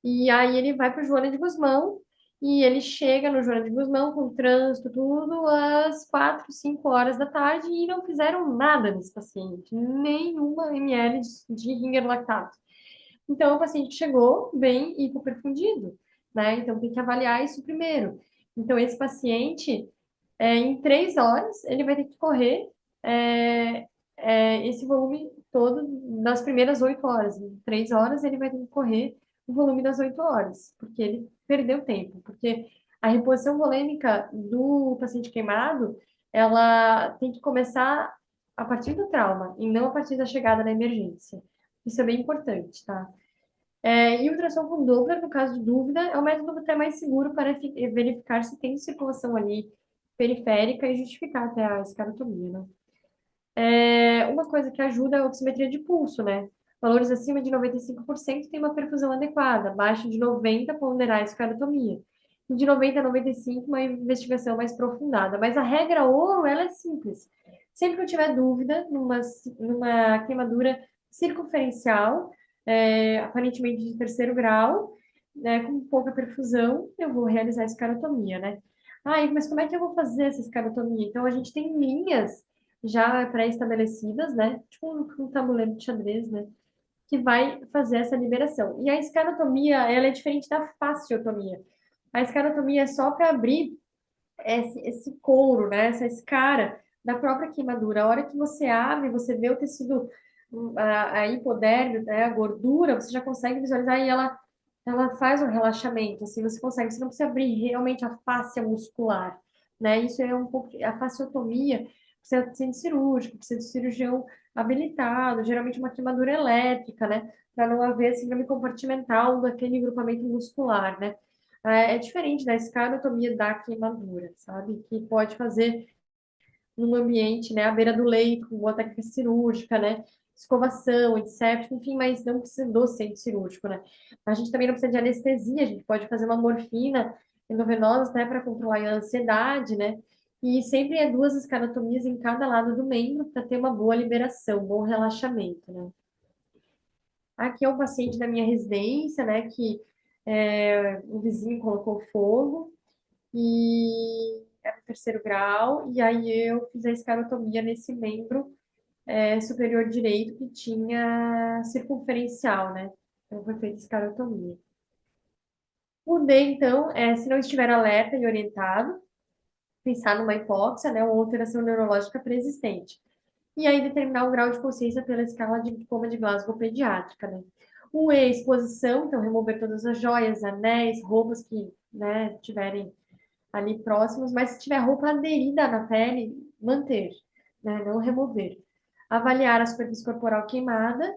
E aí ele vai para o Joana de Gusmão e ele chega no Joana de Gusmão com trânsito, tudo, às 4, 5 horas da tarde e não fizeram nada nesse paciente, nenhuma ml de ringer lactato. Então, o paciente chegou bem hipoperfundido, né? Então, tem que avaliar isso primeiro. Então, esse paciente, em 3 horas, ele vai ter que correr é, esse volume todo nas primeiras 8 horas. Em 3 horas, ele vai ter que correr o volume das 8 horas, porque ele perdeu tempo. Porque a reposição volêmica do paciente queimado, ela tem que começar a partir do trauma, e não a partir da chegada na emergência. Isso é bem importante, tá? E o ultrassom com Doppler, no caso de dúvida, é o método até mais seguro para verificar se tem circulação ali periférica e justificar até a escarotomia, né? Uma coisa que ajuda é a oximetria de pulso, né? Valores acima de 95% tem uma perfusão adequada, abaixo de 90 ponderar a escarotomia. E de 90 a 95, uma investigação mais aprofundada. Mas a regra ouro, ela é simples. Sempre que eu tiver dúvida numa queimadura circunferencial, aparentemente de terceiro grau, né, com pouca perfusão, eu vou realizar a escarotomia, né? Mas como é que eu vou fazer essa escarotomia? Então, a gente tem linhas já pré-estabelecidas, né? Tipo um tabuleiro de xadrez, né? Que vai fazer essa liberação. E a escarotomia, ela é diferente da fasciotomia. A escarotomia é só para abrir esse couro, né? Essa escara da própria queimadura. A hora que você abre, você vê o tecido, a hipoderme, né? A gordura, você já consegue visualizar e ela faz um relaxamento, assim, você consegue, você não precisa abrir realmente a fáscia muscular, né? Isso é um pouco, a fasciotomia precisa de centro cirúrgico, precisa de cirurgião habilitado, geralmente uma queimadura elétrica, né? Para não haver síndrome compartimental daquele grupamento muscular, né? É diferente da escarotomia da queimadura, sabe? Que pode fazer num ambiente, né, à beira do leito, com uma técnica cirúrgica, né, escovação, antisséptico, enfim, mas não precisa do centro cirúrgico, né. A gente também não precisa de anestesia, a gente pode fazer uma morfina endovenosa, né, para controlar a ansiedade, né, e sempre é 2 escarotomias em cada lado do membro para ter uma boa liberação, um bom relaxamento, né. Aqui é um paciente da minha residência, né, que o vizinho colocou fogo, e era o terceiro grau, e aí eu fiz a escarotomia nesse membro superior direito que tinha circunferencial, né? Então foi feita escarotomia. O D, então, se não estiver alerta e orientado, pensar numa hipóxia, né, ou alteração neurológica preexistente. E aí determinar o grau de consciência pela escala de coma de Glasgow pediátrica, né? O E, exposição, então remover todas as joias, anéis, roupas que, né, tiverem ali próximos, mas se tiver roupa aderida na pele, manter, né? Não remover. Avaliar a superfície corporal queimada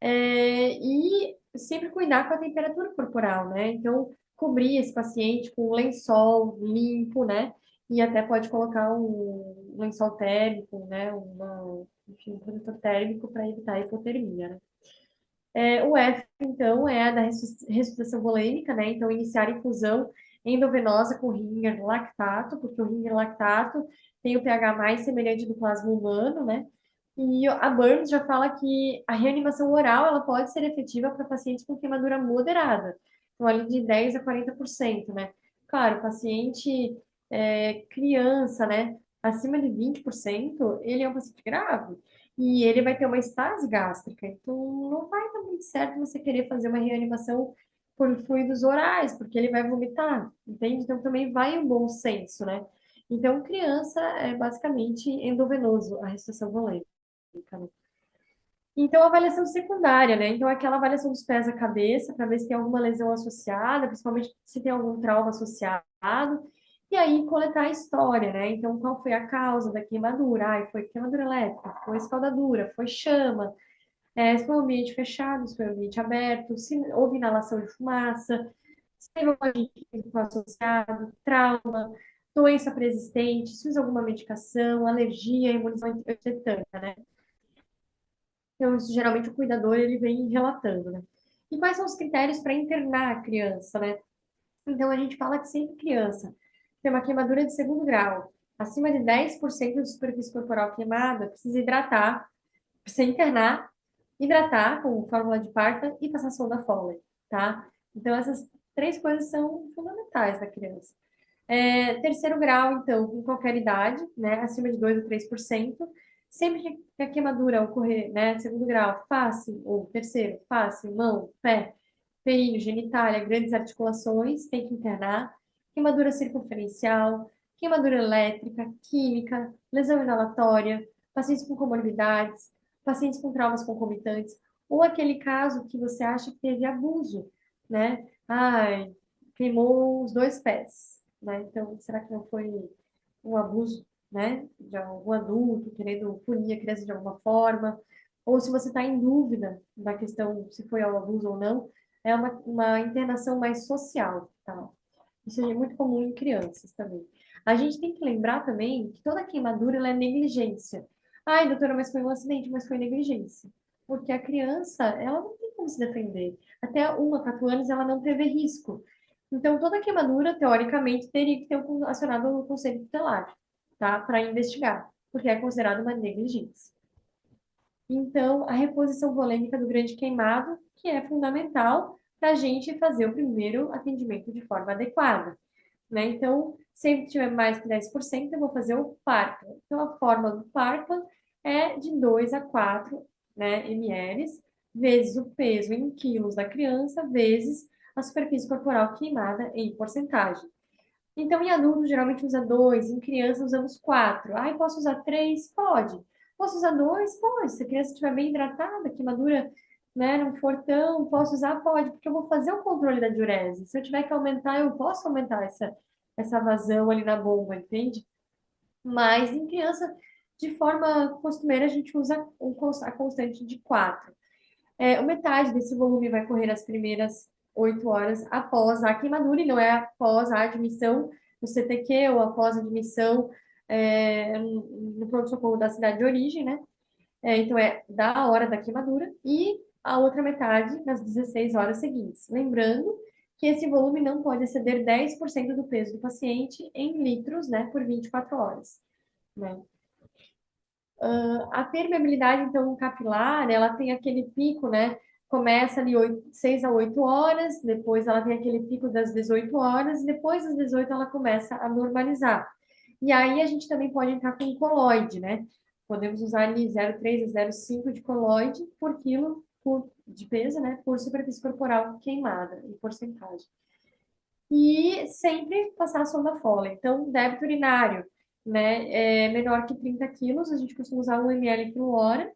e sempre cuidar com a temperatura corporal, né? Então, cobrir esse paciente com um lençol limpo, né? E até pode colocar um lençol térmico, né? Enfim, um protetor térmico para evitar a hipotermia, né? O F, então, é a da ressuscitação volêmica, né? Então, iniciar infusão endovenosa com ringer lactato, porque o ringer lactato tem o pH mais semelhante do plasma humano, né? E a Burns já fala que a reanimação oral ela pode ser efetiva para pacientes com queimadura moderada, então ali de 10 a 40%, né? Claro, paciente criança, né? Acima de 20%, ele é um paciente grave e ele vai ter uma estase gástrica, então não vai dar muito certo você querer fazer uma reanimação por fluidos orais, porque ele vai vomitar, entende? Então também vai um bom senso, né? Então, criança é basicamente endovenoso, a restrição volêmica. Então, avaliação secundária, né? Então, aquela avaliação dos pés à cabeça, para ver se tem alguma lesão associada, principalmente se tem algum trauma associado. E aí, coletar a história, né? Então, qual foi a causa da queimadura? Foi queimadura elétrica, foi escaldadura, foi chama, se foi um ambiente fechado, se foi um ambiente aberto, se houve inalação de fumaça, se teve algum agente físico associado, trauma, doença preexistente, se usa alguma medicação, alergia, imunização antitetânica, né? Então, isso, geralmente o cuidador ele vem relatando, né? E quais são os critérios para internar a criança, né? Então, a gente fala que sempre criança tem uma queimadura de segundo grau, acima de 10% de superfície corporal queimada, precisa hidratar, precisa internar, hidratar com fórmula de Parkland e passar sonda Foley, tá? Então, essas três coisas são fundamentais da criança. Terceiro grau, então, com qualquer idade, né, acima de 2 ou 3%, sempre que a queimadura ocorrer, né, segundo grau, face, ou terceiro, face, mão, pé, períneo, genitália, grandes articulações, tem que internar, queimadura circunferencial, queimadura elétrica, química, lesão inalatória, pacientes com comorbidades, pacientes com traumas concomitantes, ou aquele caso que você acha que teve abuso, né? Ai, queimou os dois pés, né? Então, será que não foi um abuso, né, de algum adulto querendo punir a criança de alguma forma? Ou se você está em dúvida da questão se foi ao abuso ou não, é uma internação mais social, tá? Isso é muito comum em crianças também. A gente tem que lembrar também que toda queimadura ela é negligência. Ai, doutora, mas foi um acidente, mas foi negligência. Porque a criança, ela não tem como se defender. Até 1 a 4 anos ela não teve risco. Então, toda queimadura, teoricamente, teria que ter acionado o conselho tutelar, tá? Para investigar, porque é considerado uma negligência. Então, a reposição volêmica do grande queimado, que é fundamental para a gente fazer o primeiro atendimento de forma adequada, né? Então, sempre tiver mais que 10%, eu vou fazer o Parkland. Então, a fórmula do Parkland é de 2 a 4, né, ml, vezes o peso em quilos da criança, vezes a superfície corporal queimada em porcentagem. Então, em adultos, geralmente usa 2, em criança usamos 4. Ah, posso usar 3? Pode. Posso usar 2? Pode. Se a criança estiver bem hidratada, queimadura, né, não for tão, posso usar? Pode, porque eu vou fazer o controle da diurese. Se eu tiver que aumentar, eu posso aumentar essa vazão ali na bomba, entende? Mas em criança, de forma costumeira, a gente usa a constante de 4. Metade desse volume vai correr as primeiras 8 horas após a queimadura, e não é após a admissão no CTQ ou após a admissão no pronto-socorro da cidade de origem, né? Então, é da hora da queimadura, e a outra metade nas 16 horas seguintes. Lembrando que esse volume não pode exceder 10% do peso do paciente em litros, né, por 24 horas, né? A permeabilidade, então, capilar, ela tem aquele pico, né? Começa ali 6 a 8 horas, depois ela tem aquele pico das 18 horas, e depois das 18 ela começa a normalizar. E aí a gente também pode entrar com coloide, né? Podemos usar ali 0,3 a 0,5 de coloide por quilo de peso, né? Por superfície corporal queimada, em porcentagem. E sempre passar a sonda Foley. Então, débito urinário, né, é menor que 30 quilos, a gente costuma usar 1 ml por hora,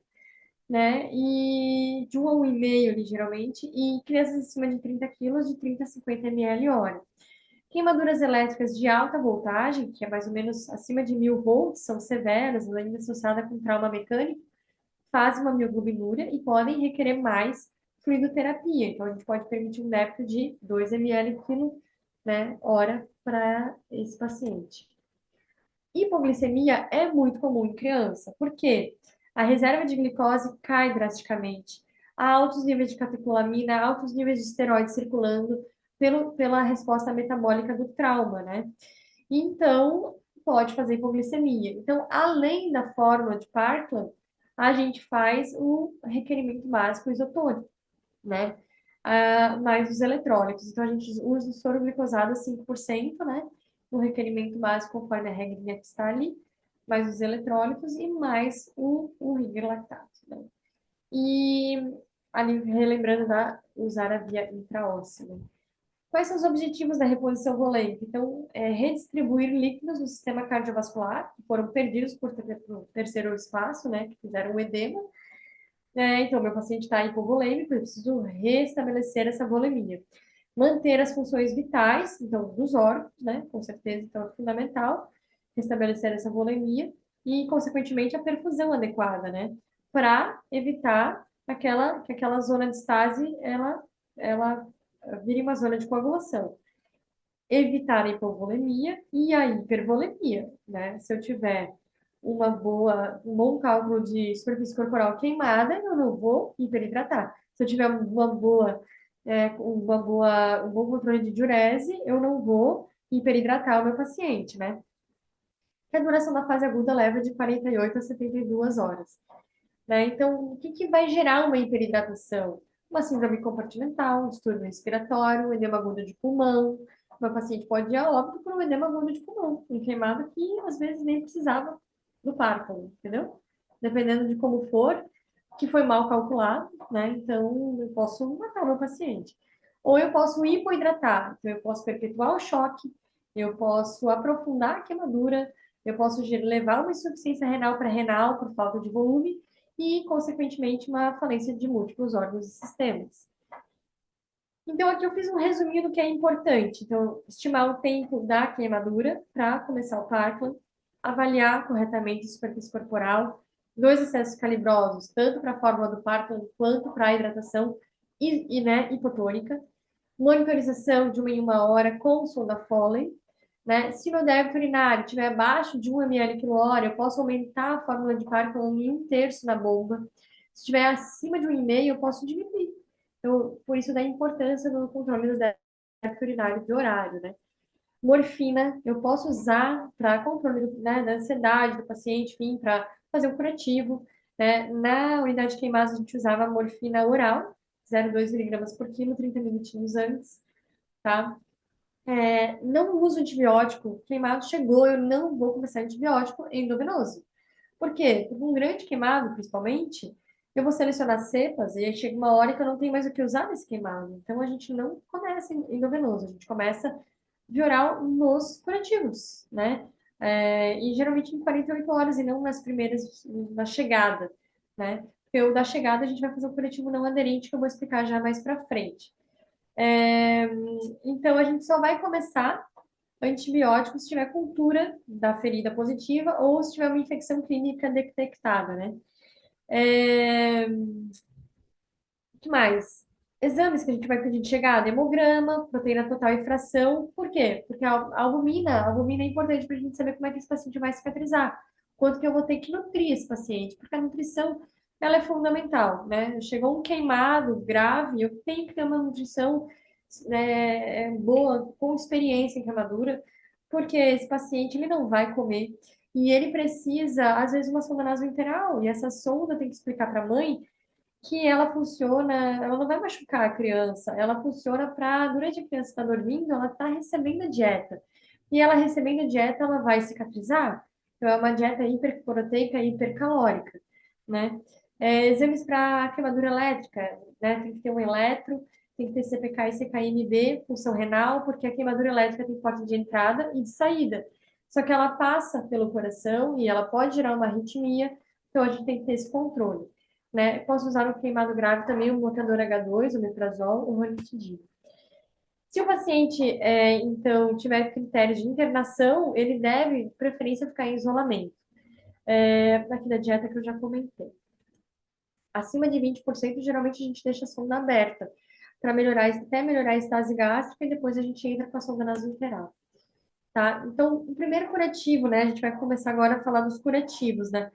né, e de 1 a 1,5 ali, geralmente, e crianças acima de 30 quilos, de 30 a 50 ml hora. Queimaduras elétricas de alta voltagem, que é mais ou menos acima de 1000 volts, são severas, ainda associadas com trauma mecânico, fazem uma mioglobinúria e podem requerer mais fluidoterapia. Então, a gente pode permitir um débito de 2 ml quilo, né, hora para esse paciente. Hipoglicemia é muito comum em criança, porque a reserva de glicose cai drasticamente, há altos níveis de catecolamina, altos níveis de esteroide circulando pela resposta metabólica do trauma, né? Então, pode fazer hipoglicemia. Então, além da fórmula de Parkland, a gente faz o requerimento básico isotônico, né? Mais os eletrólitos. Então, a gente usa o soro glicosado a 5%, né? No requerimento básico, conforme a regrinha que está ali, mais os eletrólitos e mais o Ringer lactato, né? E ali, relembrando usar a via intraóssea, né? Quais são os objetivos da reposição volêmica? Então, redistribuir líquidos no sistema cardiovascular, que foram perdidos por terceiro espaço, né, que fizeram o edema. Então, meu paciente está hipovolêmico, eu preciso restabelecer essa volemia. Manter as funções vitais, então, dos órgãos, né, com certeza, então, é fundamental restabelecer essa volemia e, consequentemente, a perfusão adequada, né, para evitar que aquela zona de estase, ela vire uma zona de coagulação. Evitar a hipovolemia e a hipervolemia, né? Se eu tiver um bom cálculo de superfície corporal queimada, eu não vou hiperidratar. Se eu tiver uma boa um bom controle de diurese, eu não vou hiperidratar o meu paciente, né? Que a duração da fase aguda leva de 48 a 72 horas, né? Então, o que que vai gerar uma hiperidratação? Uma síndrome compartimental, um distúrbio respiratório, um edema agudo de pulmão. Meu paciente pode ir a óbito por um edema agudo de pulmão, um queimado que às vezes nem precisava do parto, entendeu? Dependendo de como for, que foi mal calculado, né? Então, eu posso matar o meu paciente. Ou eu posso hipoidratar, então eu posso perpetuar o choque, eu posso aprofundar a queimadura, eu posso levar uma insuficiência renal para renal por falta de volume e, consequentemente, uma falência de múltiplos órgãos e sistemas. Então, aqui eu fiz um resuminho do que é importante. Então, estimar o tempo da queimadura para começar o Parkland, avaliar corretamente a superfície corporal, dois acessos calibrosos, tanto para a fórmula do Parkland quanto para a hidratação né, hipotônica, monitorização de 1 em 1 hora com sonda Foley, né? Se meu débito urinário estiver abaixo de 1 ml por hora, eu posso aumentar a fórmula de Parkland em 1/3 na bomba. Se estiver acima de 1,5, eu posso diminuir. Então, por isso da importância do controle do débito urinário de horário, né? Morfina, eu posso usar para controle, né, da ansiedade do paciente, enfim, para fazer um curativo, né? Na unidade de queimadas, a gente usava morfina oral, 0,2 miligramas por quilo, 30 minutinhos antes, tá? Não uso antibiótico, queimado chegou, eu não vou começar antibiótico endovenoso. Por quê? Porque um grande queimado, principalmente, eu vou selecionar cepas e aí chega uma hora que eu não tenho mais o que usar nesse queimado. Então, a gente não começa endovenoso, a gente começa via oral nos curativos, né? E geralmente em 48 horas e não nas primeiras, na chegada, né? Porque o da chegada a gente vai fazer um curativo não aderente, que eu vou explicar já mais para frente. Então, a gente só vai começar antibiótico se tiver cultura da ferida positiva ou se tiver uma infecção clínica detectada, né? O que mais? Exames que a gente vai pedir de chegada, hemograma, proteína total e fração. Por quê? Porque a albumina é importante para a gente saber como é que esse paciente vai cicatrizar. Quanto que eu vou ter que nutrir esse paciente, porque a nutrição, ela é fundamental, né? Chegou um queimado grave, eu tenho que ter uma nutrição, né, boa, com experiência em queimadura, porque esse paciente, ele não vai comer. E ele precisa, às vezes, uma sonda nasointeral, e essa sonda tem que explicar para a mãe que ela funciona, ela não vai machucar a criança, ela funciona para, durante a criança estar dormindo, ela está recebendo a dieta. E ela recebendo a dieta, ela vai cicatrizar. Então, é uma dieta hiperproteica e hipercalórica, né? Exames para queimadura elétrica, né? Tem que ter um eletro, tem que ter CPK e CKMB, função renal, porque a queimadura elétrica tem porta de entrada e de saída. Só que ela passa pelo coração e ela pode gerar uma arritmia, então a gente tem que ter esse controle, né? Posso usar no queimado grave também o bloqueador H2, o metrazol, o ranitidina. Se o paciente, então, tiver critérios de internação, ele deve, preferência, ficar em isolamento. Aqui da dieta que eu já comentei. Acima de 20%, geralmente a gente deixa a sonda aberta, para melhorar, até melhorar a estase gástrica, e depois a gente entra com a sonda nasointeral. Tá? Então, o primeiro curativo, né? A gente vai começar agora a falar dos curativos, né?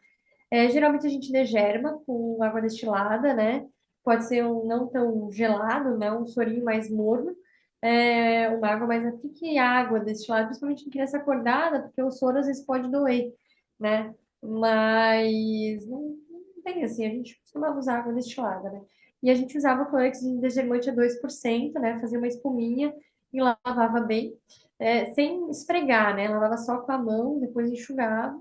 Geralmente a gente degerma com água destilada, né? Pode ser um não tão gelado, né? Um sorinho mais morno. Uma água mais... O que é água destilada? Principalmente em criança acordada, porque o soro às vezes pode doer, né? Mas não tem assim, a gente costumava usar água destilada, né? E a gente usava clorex de desgermante a 2%, né? Fazia uma espuminha e lavava bem, sem esfregar, né? Lavava só com a mão, depois enxugava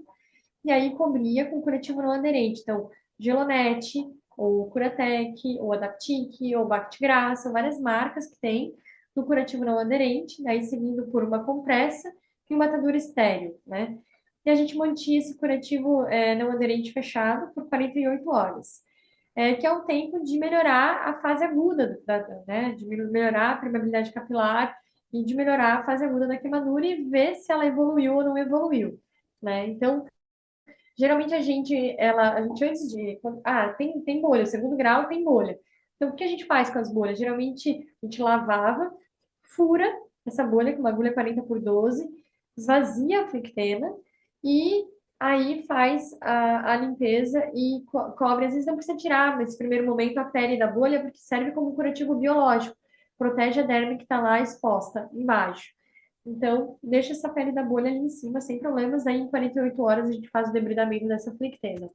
e aí cobria com curativo não aderente. Então, Gelonete, ou Curatec, ou Adaptic, ou Bactigras, são várias marcas que tem do curativo não aderente, daí seguindo por uma compressa e uma atadura estéreo, né? E a gente mantinha esse curativo não aderente fechado por 48 horas, que é o tempo de melhorar a fase aguda, né? De melhorar a permeabilidade capilar e de melhorar a fase aguda da queimadura e ver se ela evoluiu ou não evoluiu, né? Então, geralmente a gente antes de, tem bolha, segundo grau tem bolha. Então, o que a gente faz com as bolhas? Geralmente, a gente lavava, fura essa bolha com uma agulha 40 por 12, esvazia a flectena e aí faz a limpeza e cobre. Às vezes não precisa tirar nesse primeiro momento a pele da bolha, porque serve como curativo biológico. protege a derme que está lá exposta embaixo. Então, deixa essa pele da bolha ali em cima, sem problemas. Aí, em 48 horas, a gente faz o debridamento dessa flictena.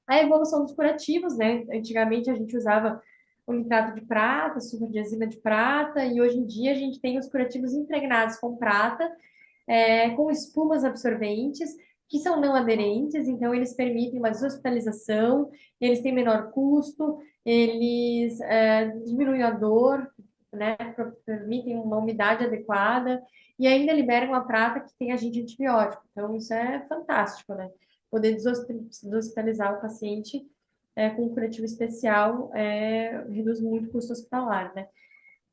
A evolução dos curativos, né? Antigamente, a gente usava o nitrato de prata, sulfuro de enzima de prata, e hoje em dia a gente tem os curativos impregnados com prata, com espumas absorventes, que são não aderentes, então eles permitem uma deshospitalização, eles têm menor custo, eles diminuem a dor, né, permitem uma umidade adequada, e ainda liberam a prata que tem agente antibiótico. Então, isso é fantástico, né? Poder deshospitalizar o paciente com um curativo especial reduz muito o custo hospitalar, né?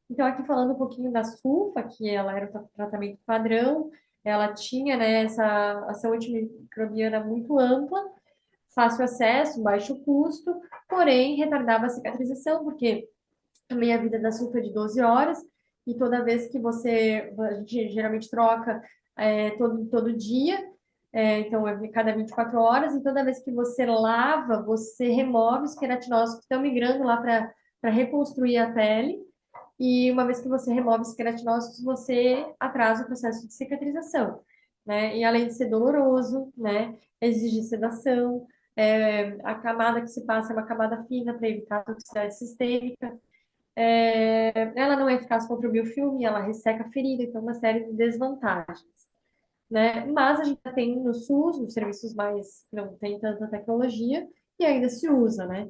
Então, aqui falando um pouquinho da sulfa, que ela era o tratamento padrão, ela tinha, né, essa ação antimicrobiana muito ampla, fácil acesso, baixo custo, porém retardava a cicatrização, porque a meia-vida da sulfa é de 12 horas, e toda vez que a gente geralmente troca todo dia, então é cada 24 horas, e toda vez que você lava, você remove os queratinócitos que estão migrando lá para reconstruir a pele, e uma vez que você remove os queratinócitos, você atrasa o processo de cicatrização, né? E além de ser doloroso, né, exige sedação, a camada que se passa é uma camada fina para evitar a toxicidade sistêmica. Ela não é eficaz contra o biofilme, ela resseca a ferida, então uma série de desvantagens, né? Mas a gente tem no SUS, nos serviços mais que não tem tanta tecnologia, e ainda se usa, né?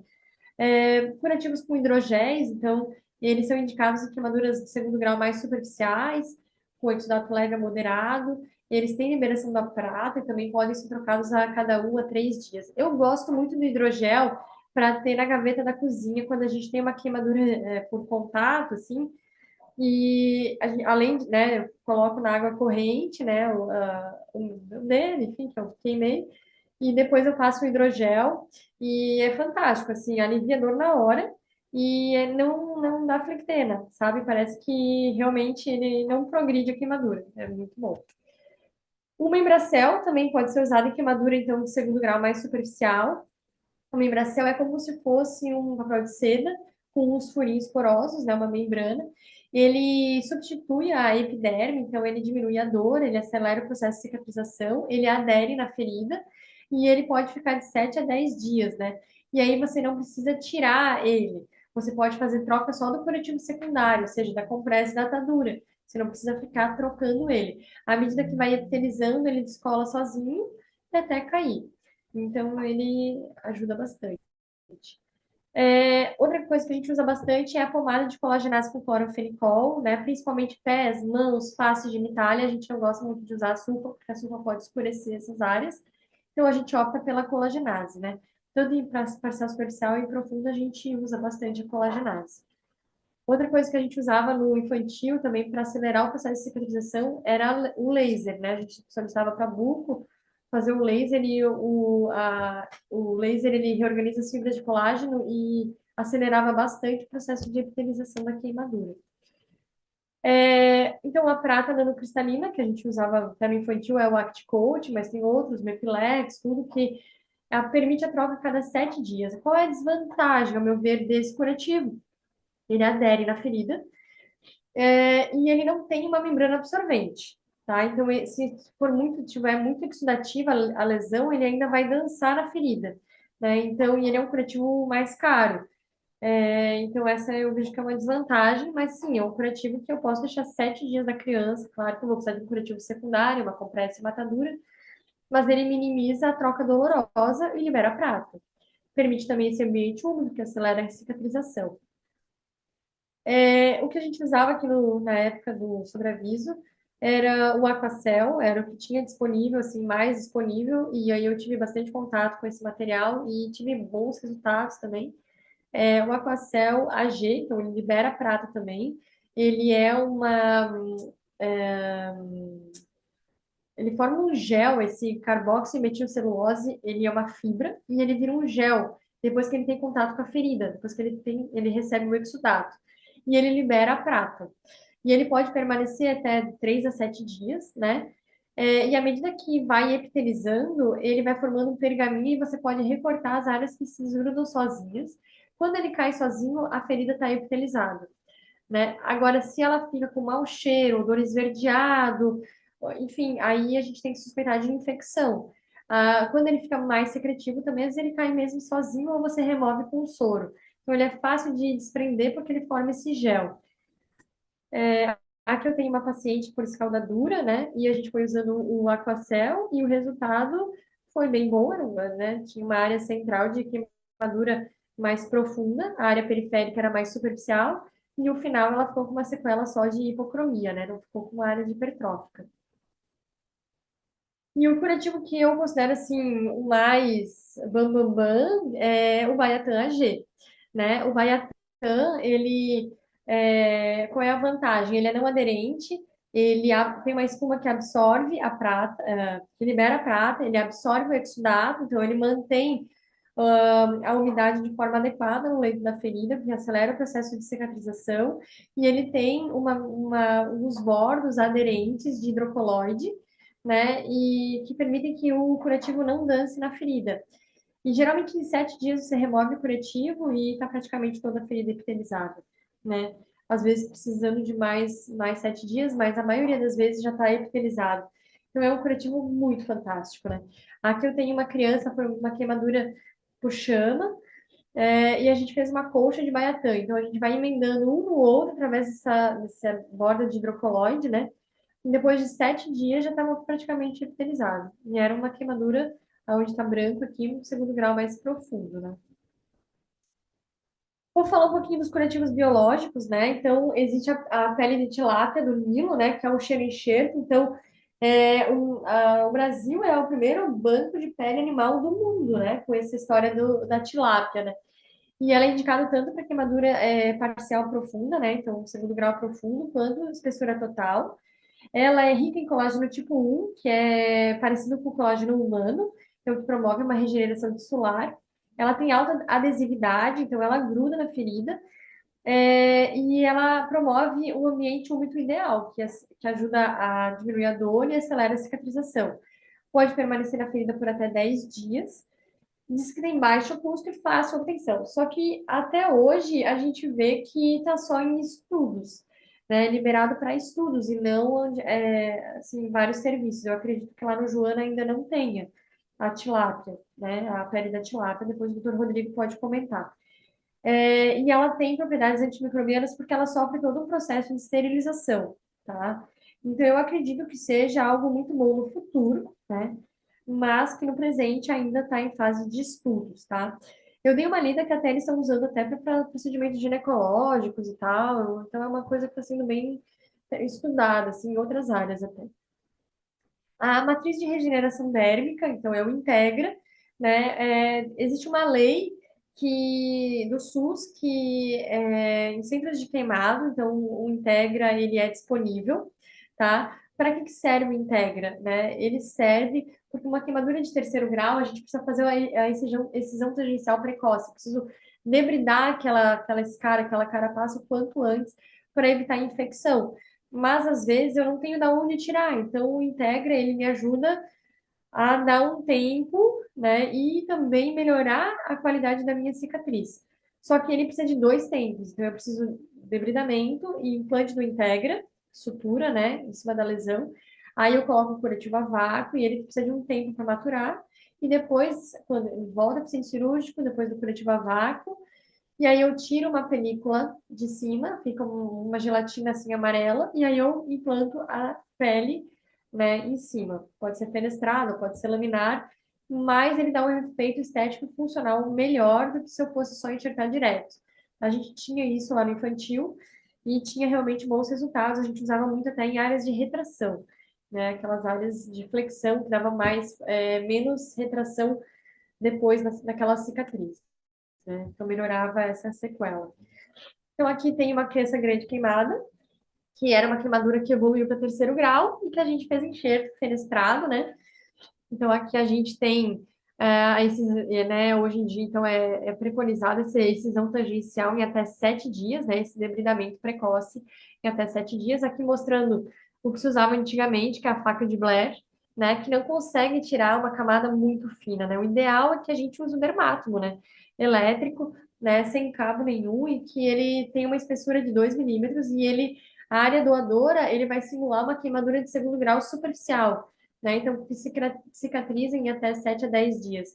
Curativos com hidrogéis, então, eles são indicados em queimaduras de segundo grau mais superficiais, com etudato leve a moderado. Eles têm liberação da prata e também podem ser trocados a cada 1 a 3 dias. Eu gosto muito do hidrogel para ter na gaveta da cozinha quando a gente tem uma queimadura por contato, assim, e além, né, eu coloco na água corrente, né, o dele, enfim, que eu queimei, e depois eu passo o hidrogel, e é fantástico, assim, alivia a dor na hora, e não dá flectena, sabe? Parece que realmente ele não progride a queimadura, é muito bom. O Membracel também pode ser usado em queimadura, então, de segundo grau mais superficial. O Membracel é como se fosse um papel de seda com uns furinhos porosos, né, uma membrana. Ele substitui a epiderme, então ele diminui a dor, ele acelera o processo de cicatrização, ele adere na ferida e ele pode ficar de 7 a 10 dias, né? E aí você não precisa tirar ele. Você pode fazer troca só do curativo secundário, ou seja, da compressa e da atadura. Você não precisa ficar trocando ele. À medida que vai epitelizando, ele descola sozinho até cair. Então, ele ajuda bastante. Outra coisa que a gente usa bastante é a pomada de colagenase com clorofenicol, né? Principalmente pés, mãos, face genitália. A gente não gosta muito de usar açúcar, porque a açúcar pode escurecer essas áreas. Então, a gente opta pela colagenase, né? Tanto em parcial superficial e profunda, a gente usa bastante a colagenase. Outra coisa que a gente usava no infantil também para acelerar o processo de cicatrização era o laser, né? A gente solicitava para buco fazer o laser e o laser ele reorganiza as fibras de colágeno e acelerava bastante o processo de epitelização da queimadura. Então, a prata nanocristalina, que a gente usava até no infantil, é o ActCoat, mas tem outros, Mepilex, tudo que permite a troca a cada 7 dias. Qual é a desvantagem, ao meu ver, desse curativo? Ele adere na ferida, e ele não tem uma membrana absorvente, tá? Então, se tiver muito exudativa a lesão, ele ainda vai dançar na ferida, né? Então, ele é um curativo mais caro. Então, essa eu vejo que é uma desvantagem, mas sim, é um curativo que eu posso deixar 7 dias da criança. Claro que eu vou precisar de um curativo secundário, uma compressa e matadura, mas ele minimiza a troca dolorosa e libera a prata. Permite também esse ambiente úmido, que acelera a cicatrização. O que a gente usava aqui na época do sobreaviso era o Aquacel, era o que tinha disponível, assim, mais disponível, e aí eu tive bastante contato com esse material e tive bons resultados também. O Aquacel AG, então ele libera prata também, ele é é, ele forma um gel, esse carboximetilcelulose, ele é uma fibra, e ele vira um gel, depois que ele tem contato com a ferida, depois que ele recebe o exudato e ele libera a prata. E ele pode permanecer até 3 a 7 dias, né? E à medida que vai epitelizando, ele vai formando um pergaminho e você pode recortar as áreas que se desgrudam sozinhas. Quando ele cai sozinho, a ferida está epitelizada. né? Agora, se ela fica com mau cheiro, odor esverdeado, enfim, aí a gente tem que suspeitar de infecção. Quando ele fica mais secretivo, também às vezes ele cai mesmo sozinho ou você remove com soro. Então, ele é fácil de desprender porque ele forma esse gel. Aqui eu tenho uma paciente por escaldadura, né? E a gente foi usando o Aquacel e o resultado foi bem bom, né? Tinha uma área central de queimadura mais profunda, a área periférica era mais superficial, e no final ela ficou com uma sequela só de hipocromia, né? Não ficou com uma área de hipertrófica. E o curativo que eu considero assim o mais bam é o Baiatan AG, né? O Baiatan, ele qual é a vantagem? Ele é não aderente, ele tem uma espuma que absorve a prata, que libera a prata, ele absorve o exudato, então ele mantém a umidade de forma adequada no leito da ferida, que acelera o processo de cicatrização, e ele tem uns bordos aderentes de hidrocoloide, né, e que permitem que o curativo não dance na ferida. E geralmente em 7 dias você remove o curativo e está praticamente toda a ferida epitelizada, né? Às vezes precisando de mais 7 dias, mas a maioria das vezes já está epitelizado. Então é um curativo muito fantástico, né? Aqui eu tenho uma criança por uma queimadura por chama, e a gente fez uma colcha de baiatã. Então a gente vai emendando um no outro através dessa borda de hidrocoloide, né? E depois de 7 dias já estava praticamente epitelizado. E era uma queimadura onde está branco aqui, no segundo grau mais profundo, né? Vou falar um pouquinho dos curativos biológicos, né? Então, existe a pele de tilápia do Nilo, né? Que é um cheiro enxerto. Então, o Brasil é o primeiro banco de pele animal do mundo, né? Com essa história da tilápia, né? E ela é indicada tanto para queimadura parcial profunda, né? Então, segundo grau profundo, quanto espessura total. Ela é rica em colágeno tipo 1, que é parecido com o colágeno humano, então que promove uma regeneração tissular. Ela tem alta adesividade, então ela gruda na ferida. E ela promove um ambiente úmido ideal, que ajuda a diminuir a dor e acelera a cicatrização. Pode permanecer na ferida por até 10 dias. Diz que tem baixo custo e fácil obtenção. Só que até hoje a gente vê que está só em estudos, né? Liberado para estudos e não assim, vários serviços. Eu acredito que lá no Joana ainda não tenha a tilápia, né? A pele da tilápia. Depois o doutor Rodrigo pode comentar. E ela tem propriedades antimicrobianas porque ela sofre todo um processo de esterilização, tá? Então eu acredito que seja algo muito bom no futuro, né? Mas que no presente ainda está em fase de estudos, tá? Eu dei uma lida que até eles estão usando até para procedimentos ginecológicos e tal, então é uma coisa que está sendo bem estudada, assim, em outras áreas até. A matriz de regeneração dérmica, então, é o Integra, né? Existe uma lei do SUS que em centros de queimado, então o Integra ele é disponível, tá? Para que serve o Integra, né? Ele serve porque uma queimadura de terceiro grau a gente precisa fazer a excisão tangencial precoce, preciso debridar aquela escara, aquela carapaça o quanto antes para evitar infecção, mas às vezes eu não tenho da onde tirar, então o Integra ele me ajuda a dar um tempo, né, e também melhorar a qualidade da minha cicatriz. Só que ele precisa de 2 tempos, então eu preciso debridamento e implante do Integra, sutura, né, em cima da lesão. Aí eu coloco o curativo a vácuo e ele precisa de um tempo para maturar. E depois, quando ele volta para o centro cirúrgico, depois do curativo a vácuo, e aí eu tiro uma película de cima, fica uma gelatina assim amarela, e aí eu implanto a pele, né, em cima. Pode ser fenestrado, pode ser laminar, mas ele dá um efeito estético e funcional melhor do que se eu fosse só enxertar direto. A gente tinha isso lá no infantil e tinha realmente bons resultados. A gente usava muito até em áreas de retração, né, aquelas áreas de flexão que dava menos retração depois naquela cicatriz, né? Então melhorava essa sequela. Então aqui tem uma crença grande queimada, que era uma queimadura que evoluiu para terceiro grau e que a gente fez enxerto fenestrado, né? Então aqui a gente tem né, hoje em dia, então, é preconizado essa excisão tangencial em até 7 dias, né? Esse debridamento precoce em até 7 dias. Aqui mostrando o que se usava antigamente, que é a faca de Blair, né? Que não consegue tirar uma camada muito fina, né? O ideal é que a gente use o dermátomo, né? Elétrico, né, sem cabo nenhum, e que ele tem uma espessura de 2 milímetros, e a área doadora, ele vai simular uma queimadura de segundo grau superficial, né, então que cicatriza em até 7 a 10 dias.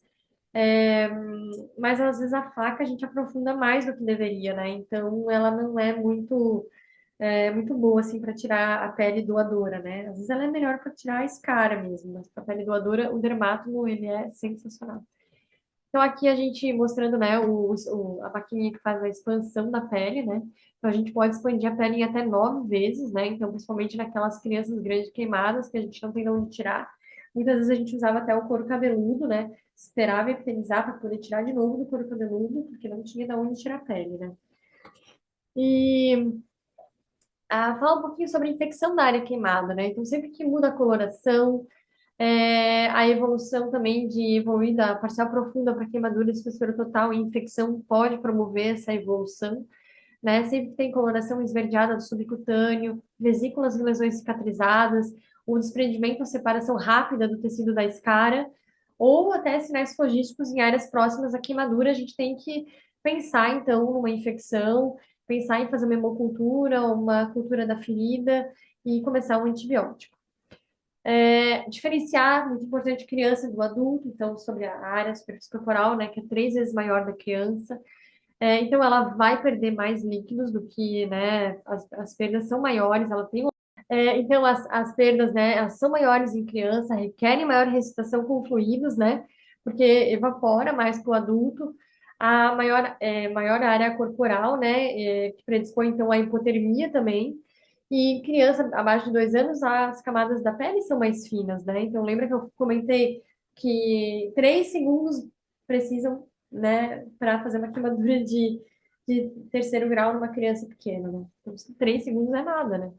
Mas às vezes a faca a gente aprofunda mais do que deveria, né, então ela não é muito boa, assim, para tirar a pele doadora, né? Às vezes ela é melhor para tirar a escara mesmo, mas para a pele doadora, o dermátomo, ele é sensacional. Então, aqui a gente mostrando, né, a maquininha que faz a expansão da pele, né? Então, a gente pode expandir a pele em até 9 vezes, né? Então, principalmente naquelas crianças grandes queimadas que a gente não tem de onde tirar. Muitas vezes a gente usava até o couro cabeludo, né? Esperava epitelizar para poder tirar de novo do couro cabeludo, porque não tinha de onde tirar a pele, né? E falar um pouquinho sobre a infecção da área queimada, né? Então, sempre que muda a coloração, a evolução também de evoluir da parcial profunda para queimadura de espessura total e infecção pode promover essa evolução, né? Sempre que tem coloração esverdeada do subcutâneo, vesículas e lesões cicatrizadas, o desprendimento ou separação rápida do tecido da escara, ou até sinais flogísticos em áreas próximas à queimadura, a gente tem que pensar, então, numa infecção, pensar em fazer uma hemocultura, uma cultura da ferida e começar um antibiótico. Diferenciar, muito importante, criança do adulto, então, sobre a área superfície corporal, né, que é 3 vezes maior da criança. Então, ela vai perder mais líquidos do que, né, as perdas são maiores, ela tem. Então, as perdas, né, elas são maiores em criança, requerem maior recitação com fluidos, né, porque evapora mais para o adulto. A maior área corporal, né, que predispõe, então, à hipotermia também. E em criança abaixo de 2 anos, as camadas da pele são mais finas, né? Então, lembra que eu comentei que 3 segundos precisam, né, para fazer uma queimadura de terceiro grau numa criança pequena, né? Então, 3 segundos é nada, né?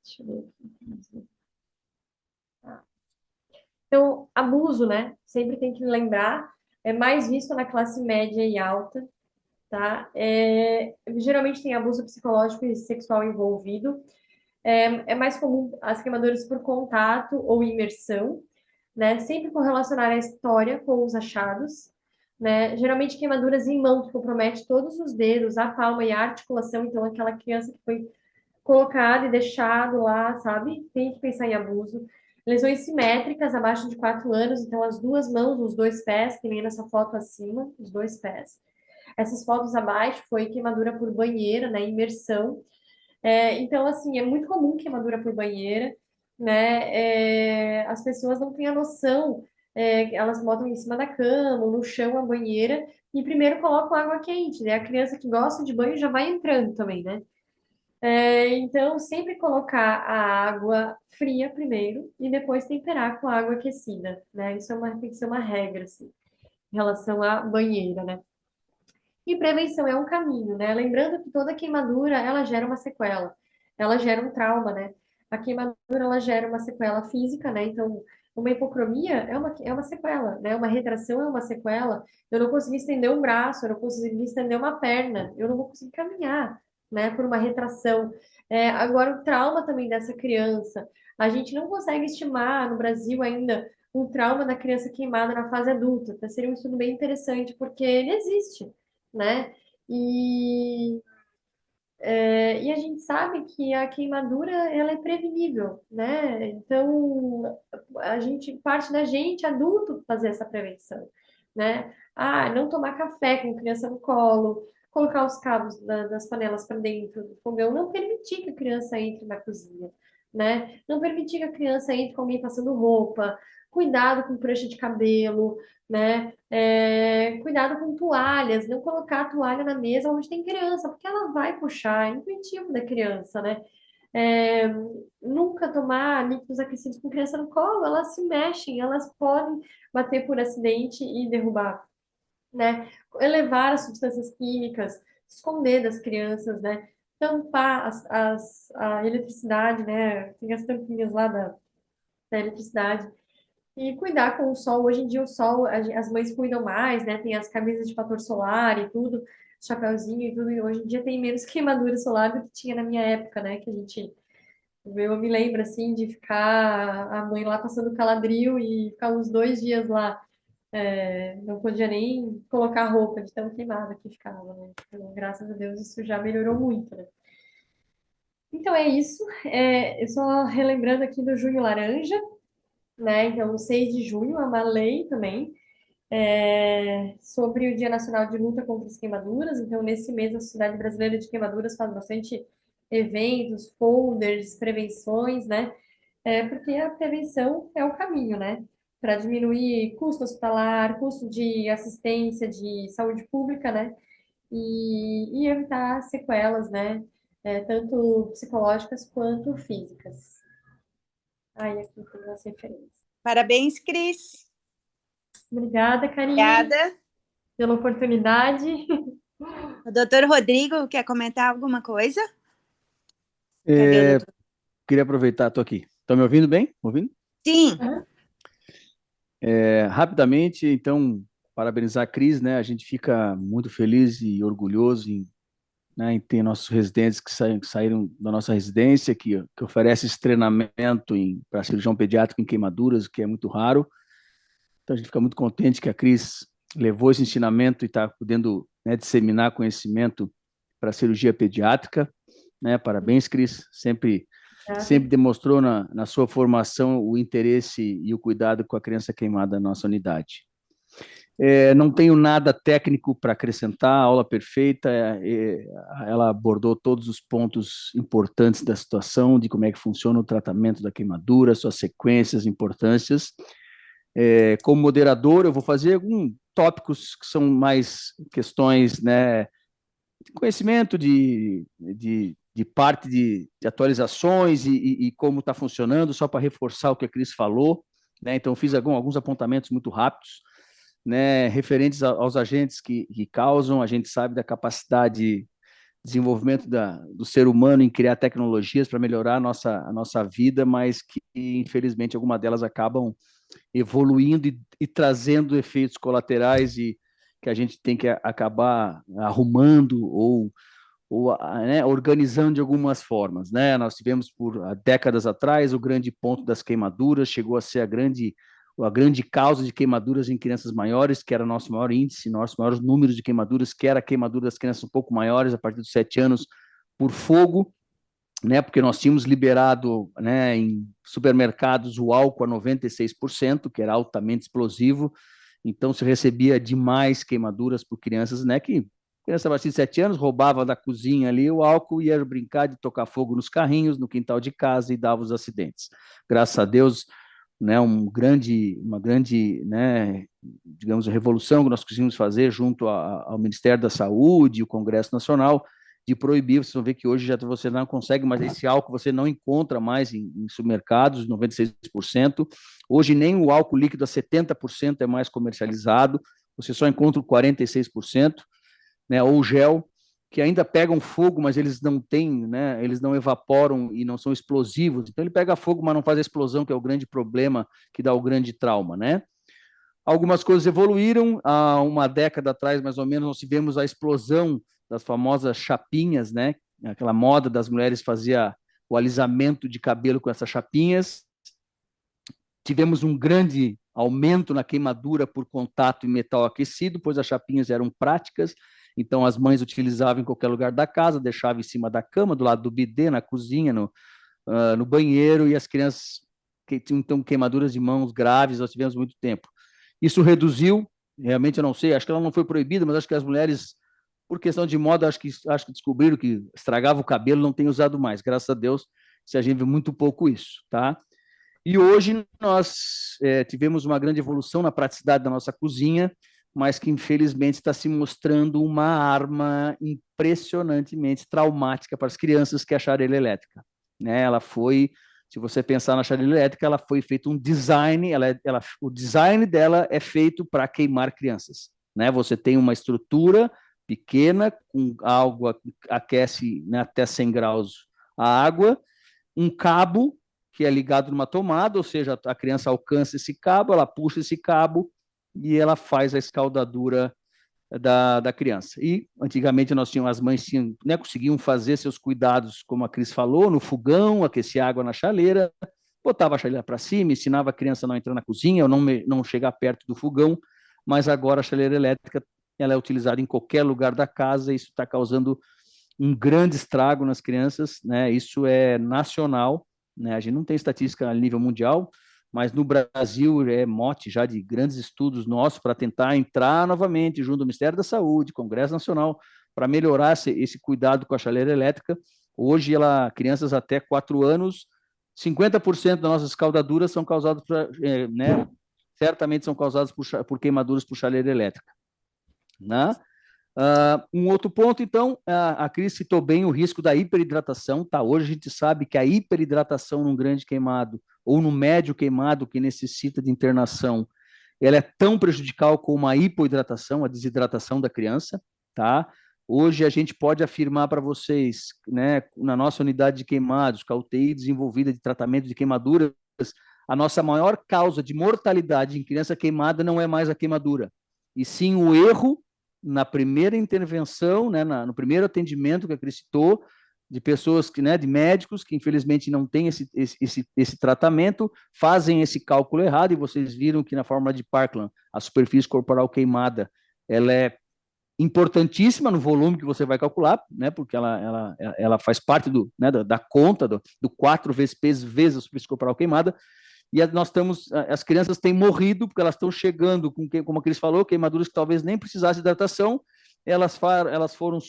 Deixa eu ver aqui. Então, abuso, né? Sempre tem que lembrar, é mais visto na classe média e alta, tá? Geralmente tem abuso psicológico e sexual envolvido. É mais comum as queimaduras por contato ou imersão, né? Sempre correlacionar a história com os achados, né? Geralmente queimaduras em mão, que compromete todos os dedos, a palma e a articulação. Então, aquela criança que foi colocado e deixado lá, sabe? Tem que pensar em abuso. Lesões simétricas abaixo de 4 anos, então as 2 mãos, os 2 pés, que nem nessa foto acima, os 2 pés. Essas fotos abaixo foi queimadura por banheira, né? Imersão. Então, assim, é muito comum queimadura por banheira, né? As pessoas não têm a noção, elas botam em cima da cama ou no chão a banheira e primeiro colocam água quente, né? A criança que gosta de banho já vai entrando também, né? Então, sempre colocar a água fria primeiro e depois temperar com a água aquecida, né? Isso tem que ser uma regra, assim, em relação à banheira, né? E prevenção é um caminho, né? Lembrando que toda queimadura, ela gera uma sequela, ela gera um trauma, né? A queimadura, ela gera uma sequela física, né? Então, uma hipocromia é uma sequela, né? Uma retração é uma sequela. Eu não consegui estender um braço, eu não consegui estender uma perna, eu não vou conseguir caminhar, né? Por uma retração. Agora, o trauma também dessa criança. A gente não consegue estimar no Brasil ainda o trauma da criança queimada na fase adulta. Então, seria um estudo bem interessante, porque ele existe, né? E, e a gente sabe que a queimadura ela é prevenível, né? Então a gente parte da gente adulto fazer essa prevenção, né? Não tomar café com criança no colo, colocar os cabos das panelas para dentro do fogão, não permitir que a criança entre na cozinha, né? Não permitir que a criança entre com alguém passando roupa, cuidado com prancha de cabelo, né? Cuidado com toalhas, não colocar a toalha na mesa onde tem criança, porque ela vai puxar, é intuitivo da criança, né? É, Nunca tomar líquidos aquecidos com criança no colo, elas se mexem, elas podem bater por acidente e derrubar, né? Elevar as substâncias químicas, esconder das crianças, né? Tampar a eletricidade, né? Tem as tampinhas lá da eletricidade. E cuidar com o sol. Hoje em dia, o sol, as mães cuidam mais, né? Tem as camisas de fator solar e tudo, chapéuzinho e tudo. E hoje em dia tem menos queimadura solar do que tinha na minha época, né? Que a gente. Eu me lembro, assim, de ficar a mãe lá passando caladril e ficar uns 2 dias lá Não podia nem colocar roupa de tão queimada que ficava, né? Então, graças a Deus, isso já melhorou muito, né? Então é isso. Eu só relembrando aqui do Junho Laranja, né? Então, 6 de junho é uma lei também sobre o Dia Nacional de Luta contra as Queimaduras. Então, nesse mês, a Sociedade Brasileira de Queimaduras faz bastante eventos, folders, prevenções, né? Porque a prevenção é o caminho, né? Para diminuir custo hospitalar, custo de assistência de saúde pública, né? E evitar sequelas, né? Tanto psicológicas quanto físicas. Aí aqui tem as referências. Parabéns, Cris. Obrigada, Karine, Obrigada. pela oportunidade. O doutor Rodrigo quer comentar alguma coisa? Cadê o É, doutor? queria aproveitar, estou aqui. Estão me ouvindo bem? Ouvindo? Sim, Rapidamente, então, parabenizar a Cris, né? A gente fica muito feliz e orgulhoso em ter nossos residentes que saíram da nossa residência, que oferece esse treinamento para cirurgião pediátrico em queimaduras, que é muito raro. Então, a gente fica muito contente que a Cris levou esse ensinamento e está podendo, né, disseminar conhecimento para a cirurgia pediátrica, né? Parabéns, Cris. Sempre demonstrou na sua formação o interesse e o cuidado com a criança queimada na nossa unidade. Não tenho nada técnico para acrescentar, a aula perfeita, ela abordou todos os pontos importantes da situação, de como é que funciona o tratamento da queimadura, suas sequências, importâncias. Como moderador, eu vou fazer alguns tópicos que são mais questões, né, de conhecimento de parte de atualizações e como está funcionando, só para reforçar o que a Cris falou, né? Então, fiz alguns apontamentos muito rápidos, né, referentes aos agentes que causam. A gente sabe da capacidade de desenvolvimento do ser humano em criar tecnologias para melhorar a nossa vida, mas que, infelizmente, algumas delas acabam evoluindo e trazendo efeitos colaterais e que a gente tem que acabar arrumando ou né, organizando de algumas formas, né? Nós tivemos por décadas atrás o grande ponto das queimaduras, chegou a ser a grande causa de queimaduras em crianças maiores, que era o nosso maior índice, nosso maior número de queimaduras, que era a queimadura das crianças um pouco maiores, a partir dos 7 anos, por fogo, né? Porque nós tínhamos liberado, né, em supermercados o álcool a 96%, que era altamente explosivo, então se recebia demais queimaduras por crianças, né, que criança a partir de 7 anos roubava da cozinha ali o álcool e ia brincar de tocar fogo nos carrinhos, no quintal de casa e dava os acidentes. Graças a Deus, né, uma grande, né, digamos, revolução que nós conseguimos fazer junto ao Ministério da Saúde, o Congresso Nacional, de proibir. Vocês vão ver que hoje já você não consegue mais esse álcool, você não encontra mais em supermercados, 96%. Hoje nem o álcool líquido a 70% é mais comercializado, você só encontra o 46%. Né, ou gel, que ainda pegam fogo, mas eles não têm, né, eles não evaporam e não são explosivos. Então ele pega fogo, mas não faz a explosão, que é o grande problema que dá o grande trauma, né? Algumas coisas evoluíram. Há uma década atrás, mais ou menos, nós tivemos a explosão das famosas chapinhas, né? Aquela moda das mulheres fazia o alisamento de cabelo com essas chapinhas. Tivemos um grande aumento na queimadura por contato em metal aquecido, pois as chapinhas eram práticas, então as mães utilizavam em qualquer lugar da casa, deixavam em cima da cama, do lado do bidê, na cozinha, no banheiro, e as crianças que tinham então queimaduras de mãos graves, nós tivemos muito tempo. Isso reduziu, realmente eu não sei, acho que ela não foi proibida, mas acho que as mulheres, por questão de moda, acho que descobriram que estragava o cabelo, não tem usado mais, graças a Deus, a gente vê muito pouco isso, tá? E hoje nós tivemos uma grande evolução na praticidade da nossa cozinha, mas que infelizmente está se mostrando uma arma impressionantemente traumática para as crianças, que é a chareira elétrica. Né? Ela foi, se você pensar na chareira elétrica, ela foi feito um design, o design dela é feito para queimar crianças. Né? Você tem uma estrutura pequena, com água que aquece, né, até 100 graus a água, um cabo que é ligado numa tomada, ou seja, a criança alcança esse cabo, ela puxa esse cabo e ela faz a escaldadura da criança. E antigamente as mães né, conseguiam fazer seus cuidados, como a Cris falou, no fogão, aquecer água na chaleira, botava a chaleira para cima, ensinava a criança a não entrar na cozinha ou não chegar perto do fogão, mas agora a chaleira elétrica ela é utilizada em qualquer lugar da casa, isso está causando um grande estrago nas crianças, né? Isso é nacional, né? A gente não tem estatística a nível mundial, mas no Brasil é mote já de grandes estudos nossos para tentar entrar novamente junto ao Ministério da Saúde, Congresso Nacional, para melhorar esse cuidado com a chaleira elétrica. Hoje, crianças até 4 anos, 50% das nossas escaldaduras são causadas né? Certamente são causadas por queimaduras por chaleira elétrica, né? Um outro ponto, então, a Cris citou bem o risco da hiperidratação, tá? Hoje a gente sabe que a hiperidratação num grande queimado ou no médio queimado que necessita de internação, ela é tão prejudicial como a hipoidratação, a desidratação da criança, tá? Hoje a gente pode afirmar para vocês, né, na nossa unidade de queimados, com a UTI desenvolvida de tratamento de queimaduras, a nossa maior causa de mortalidade em criança queimada não é mais a queimadura, e sim o erro na primeira intervenção, né, no primeiro atendimento que a Cris citou, de pessoas, né, de médicos que infelizmente não têm esse tratamento, fazem esse cálculo errado, e vocês viram que na fórmula de Parkland, a superfície corporal queimada, ela é importantíssima no volume que você vai calcular, né, porque ela faz parte né, da conta do 4 vezes peso vezes a superfície corporal queimada, e as crianças têm morrido porque elas estão chegando, como a Cris falou, queimaduras que talvez nem precisassem de hidratação, elas foram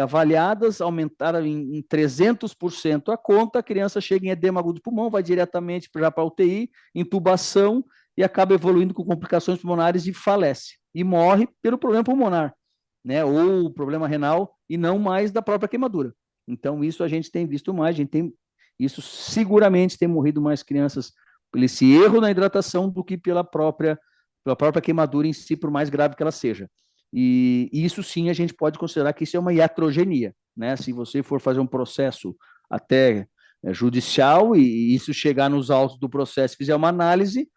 avaliadas, aumentaram em 300% a conta, a criança chega em edema agudo do pulmão, vai diretamente já para a UTI, intubação, e acaba evoluindo com complicações pulmonares e falece, e morre pelo problema pulmonar, né, ou problema renal, e não mais da própria queimadura. Então, isso a gente tem visto mais, isso seguramente tem morrido mais crianças por esse erro na hidratação do que pela própria queimadura em si, por mais grave que ela seja. E isso sim a gente pode considerar que isso é uma iatrogenia, né? Se você for fazer um processo até judicial e isso chegar nos autos do processo, fizer uma análise,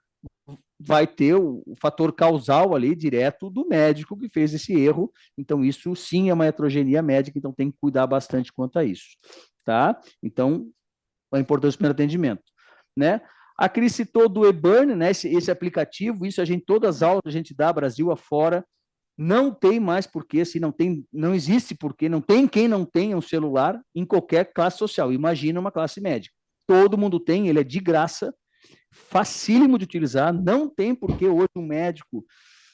vai ter o fator causal ali direto do médico que fez esse erro. Então isso sim é uma iatrogenia médica, então tem que cuidar bastante quanto a isso, tá? Então a importância do primeiro atendimento, né? A Cris citou do eBurn, né? Esse aplicativo, isso todas as aulas a gente dá Brasil afora, não tem mais porquê, não existe porquê, não tem quem não tenha um celular em qualquer classe social. Imagina uma classe média. Todo mundo tem, ele é de graça, facílimo de utilizar, não tem porquê hoje um médico,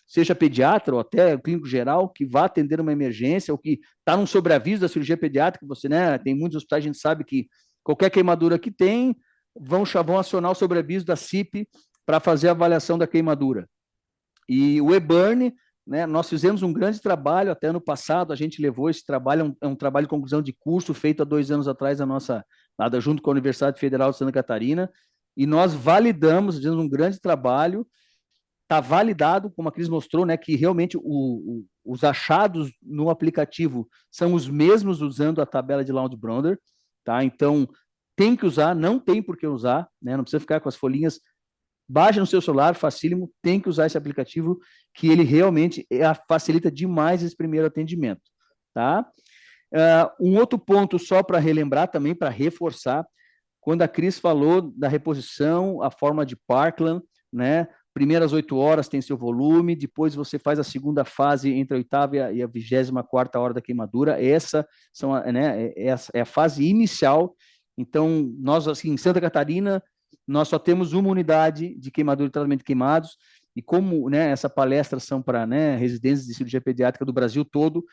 seja pediatra ou até clínico geral, que vá atender uma emergência ou que está num sobreaviso da cirurgia pediátrica, né? Tem muitos hospitais, a gente sabe que qualquer queimadura que tem, vão acionar o sobreaviso da CIP para fazer a avaliação da queimadura. E o eBurn, né, nós fizemos um grande trabalho, até ano passado a gente levou esse trabalho, é um trabalho de conclusão de curso feito há 2 anos atrás, junto com a Universidade Federal de Santa Catarina, e nós validamos, fizemos um grande trabalho, está validado, como a Cris mostrou, né, que realmente os achados no aplicativo são os mesmos usando a tabela de Lowndes-Bronder, tá? Então, tem que usar, não tem por que usar, né? Não precisa ficar com as folhinhas, baixa no seu celular, facílimo, tem que usar esse aplicativo, que ele realmente facilita demais esse primeiro atendimento, tá? Um outro ponto, só para relembrar também, para reforçar, quando a Cris falou da reposição, a forma de Parkland, né? Primeiras 8 horas tem seu volume, depois você faz a segunda fase entre a 8ª e a 24ª hora da queimadura, essa é a fase inicial. Então, nós, assim, em Santa Catarina, nós só temos uma unidade de queimadura e tratamento de queimados, e como, né, essa palestra são para, né, residentes de cirurgia pediátrica do Brasil todo,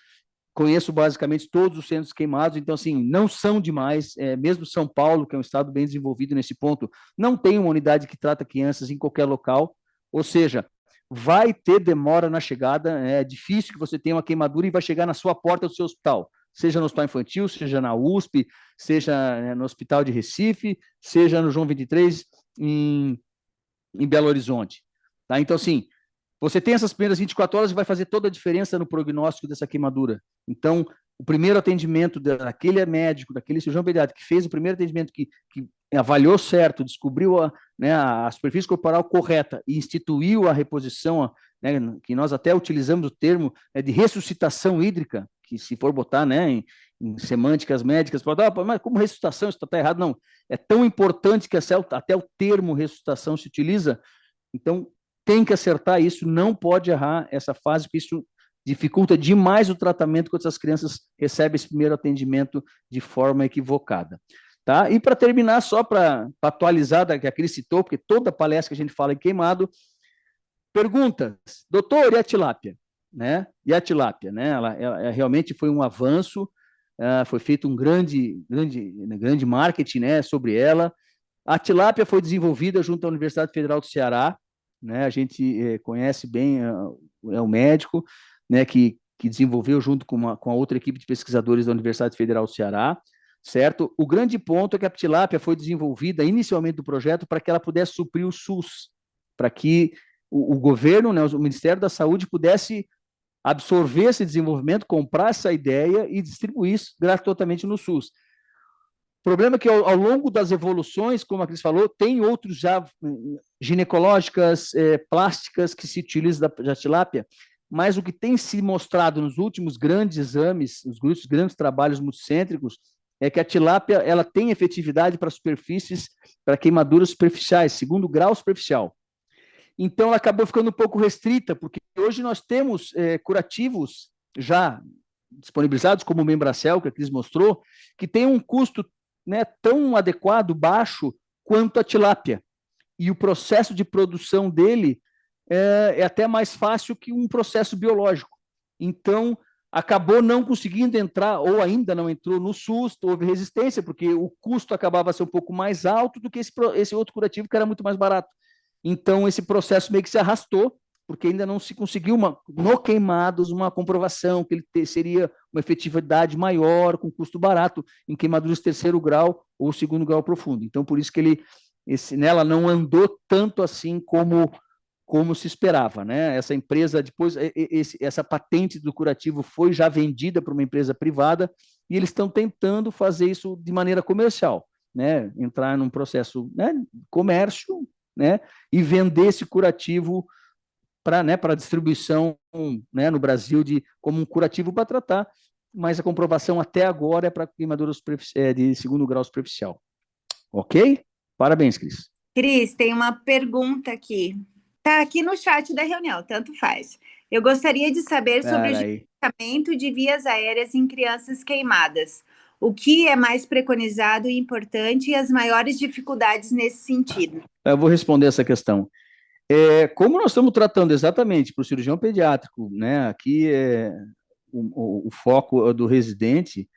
conheço basicamente todos os centros queimados, então, assim, não são demais, mesmo São Paulo, que é um estado bem desenvolvido nesse ponto, não tem uma unidade que trata crianças em qualquer local, ou seja, vai ter demora na chegada, é difícil que você tenha uma queimadura e vai chegar na sua porta do seu hospital, seja no hospital infantil, seja na USP, seja no hospital de Recife, seja no João 23, em Belo Horizonte. Tá? Então, assim, você tem essas primeiras 24 horas e vai fazer toda a diferença no prognóstico dessa queimadura. Então, o primeiro atendimento daquele médico, daquele cirurgião pediátrico que fez o primeiro atendimento, que avaliou certo, descobriu a superfície corporal correta e instituiu a reposição, né, que nós até utilizamos o termo de ressuscitação hídrica, que se for botar, né, em semânticas médicas, pode falar, mas como ressuscitação, isso está errado? Não, é tão importante que até o termo ressuscitação se utiliza. Então, tem que acertar isso, não pode errar essa fase, porque isso dificulta demais o tratamento quando essas crianças recebem esse primeiro atendimento de forma equivocada. Tá? E para terminar, só para atualizar, que a Cris citou, porque toda palestra que a gente fala em queimado, perguntas, doutor, e a tilápia? Né? E a tilápia, né? Ela realmente foi um avanço, foi feito um grande marketing, né, sobre ela. A tilápia foi desenvolvida junto à Universidade Federal do Ceará, né? A gente conhece bem o médico, né, que desenvolveu junto com a outra equipe de pesquisadores da Universidade Federal do Ceará, certo? O grande ponto é que a tilápia foi desenvolvida inicialmente do projeto para que ela pudesse suprir o SUS, para que o governo, né, o Ministério da Saúde pudesse absorver esse desenvolvimento, comprar essa ideia e distribuir isso gratuitamente no SUS. O problema é que ao longo das evoluções, como a Cris falou, tem outros já ginecológicas, plásticas que se utilizam da tilápia, mas o que tem se mostrado nos últimos grandes exames, nos grandes trabalhos multicêntricos, é que a tilápia ela tem efetividade para superfícies, para queimaduras superficiais, segundo grau superficial. Então, ela acabou ficando um pouco restrita, porque hoje nós temos curativos já disponibilizados, como o Membracel, que a Cris mostrou, que tem um custo, né, tão adequado, baixo, quanto a tilápia. E o processo de produção dele é até mais fácil que um processo biológico. Então, acabou não conseguindo entrar, ou ainda não entrou no SUS, houve resistência, porque o custo acabava sendo um pouco mais alto do que esse outro curativo, que era muito mais barato. Então, esse processo meio que se arrastou, porque ainda não se conseguiu, no queimados, uma comprovação que ele seria uma efetividade maior, com custo barato, em queimaduras de terceiro grau ou segundo grau profundo. Então, por isso que nela não andou tanto assim como se esperava, né? Essa empresa, depois, essa patente do curativo foi já vendida para uma empresa privada e eles estão tentando fazer isso de maneira comercial, né? Entrar num processo, né, comércio, né, e vender esse curativo para distribuição, né, no Brasil como um curativo para tratar, mas a comprovação até agora é para queimaduras de segundo grau superficial. Ok? Parabéns, Cris. Cris, tem uma pergunta aqui. Está aqui no chat da reunião, tanto faz. Eu gostaria de saber sobre o gerenciamento de vias aéreas em crianças queimadas. O que é mais preconizado e importante e as maiores dificuldades nesse sentido? Eu vou responder essa questão. Como nós estamos tratando exatamente para o cirurgião pediátrico, né? Aqui o foco do residente,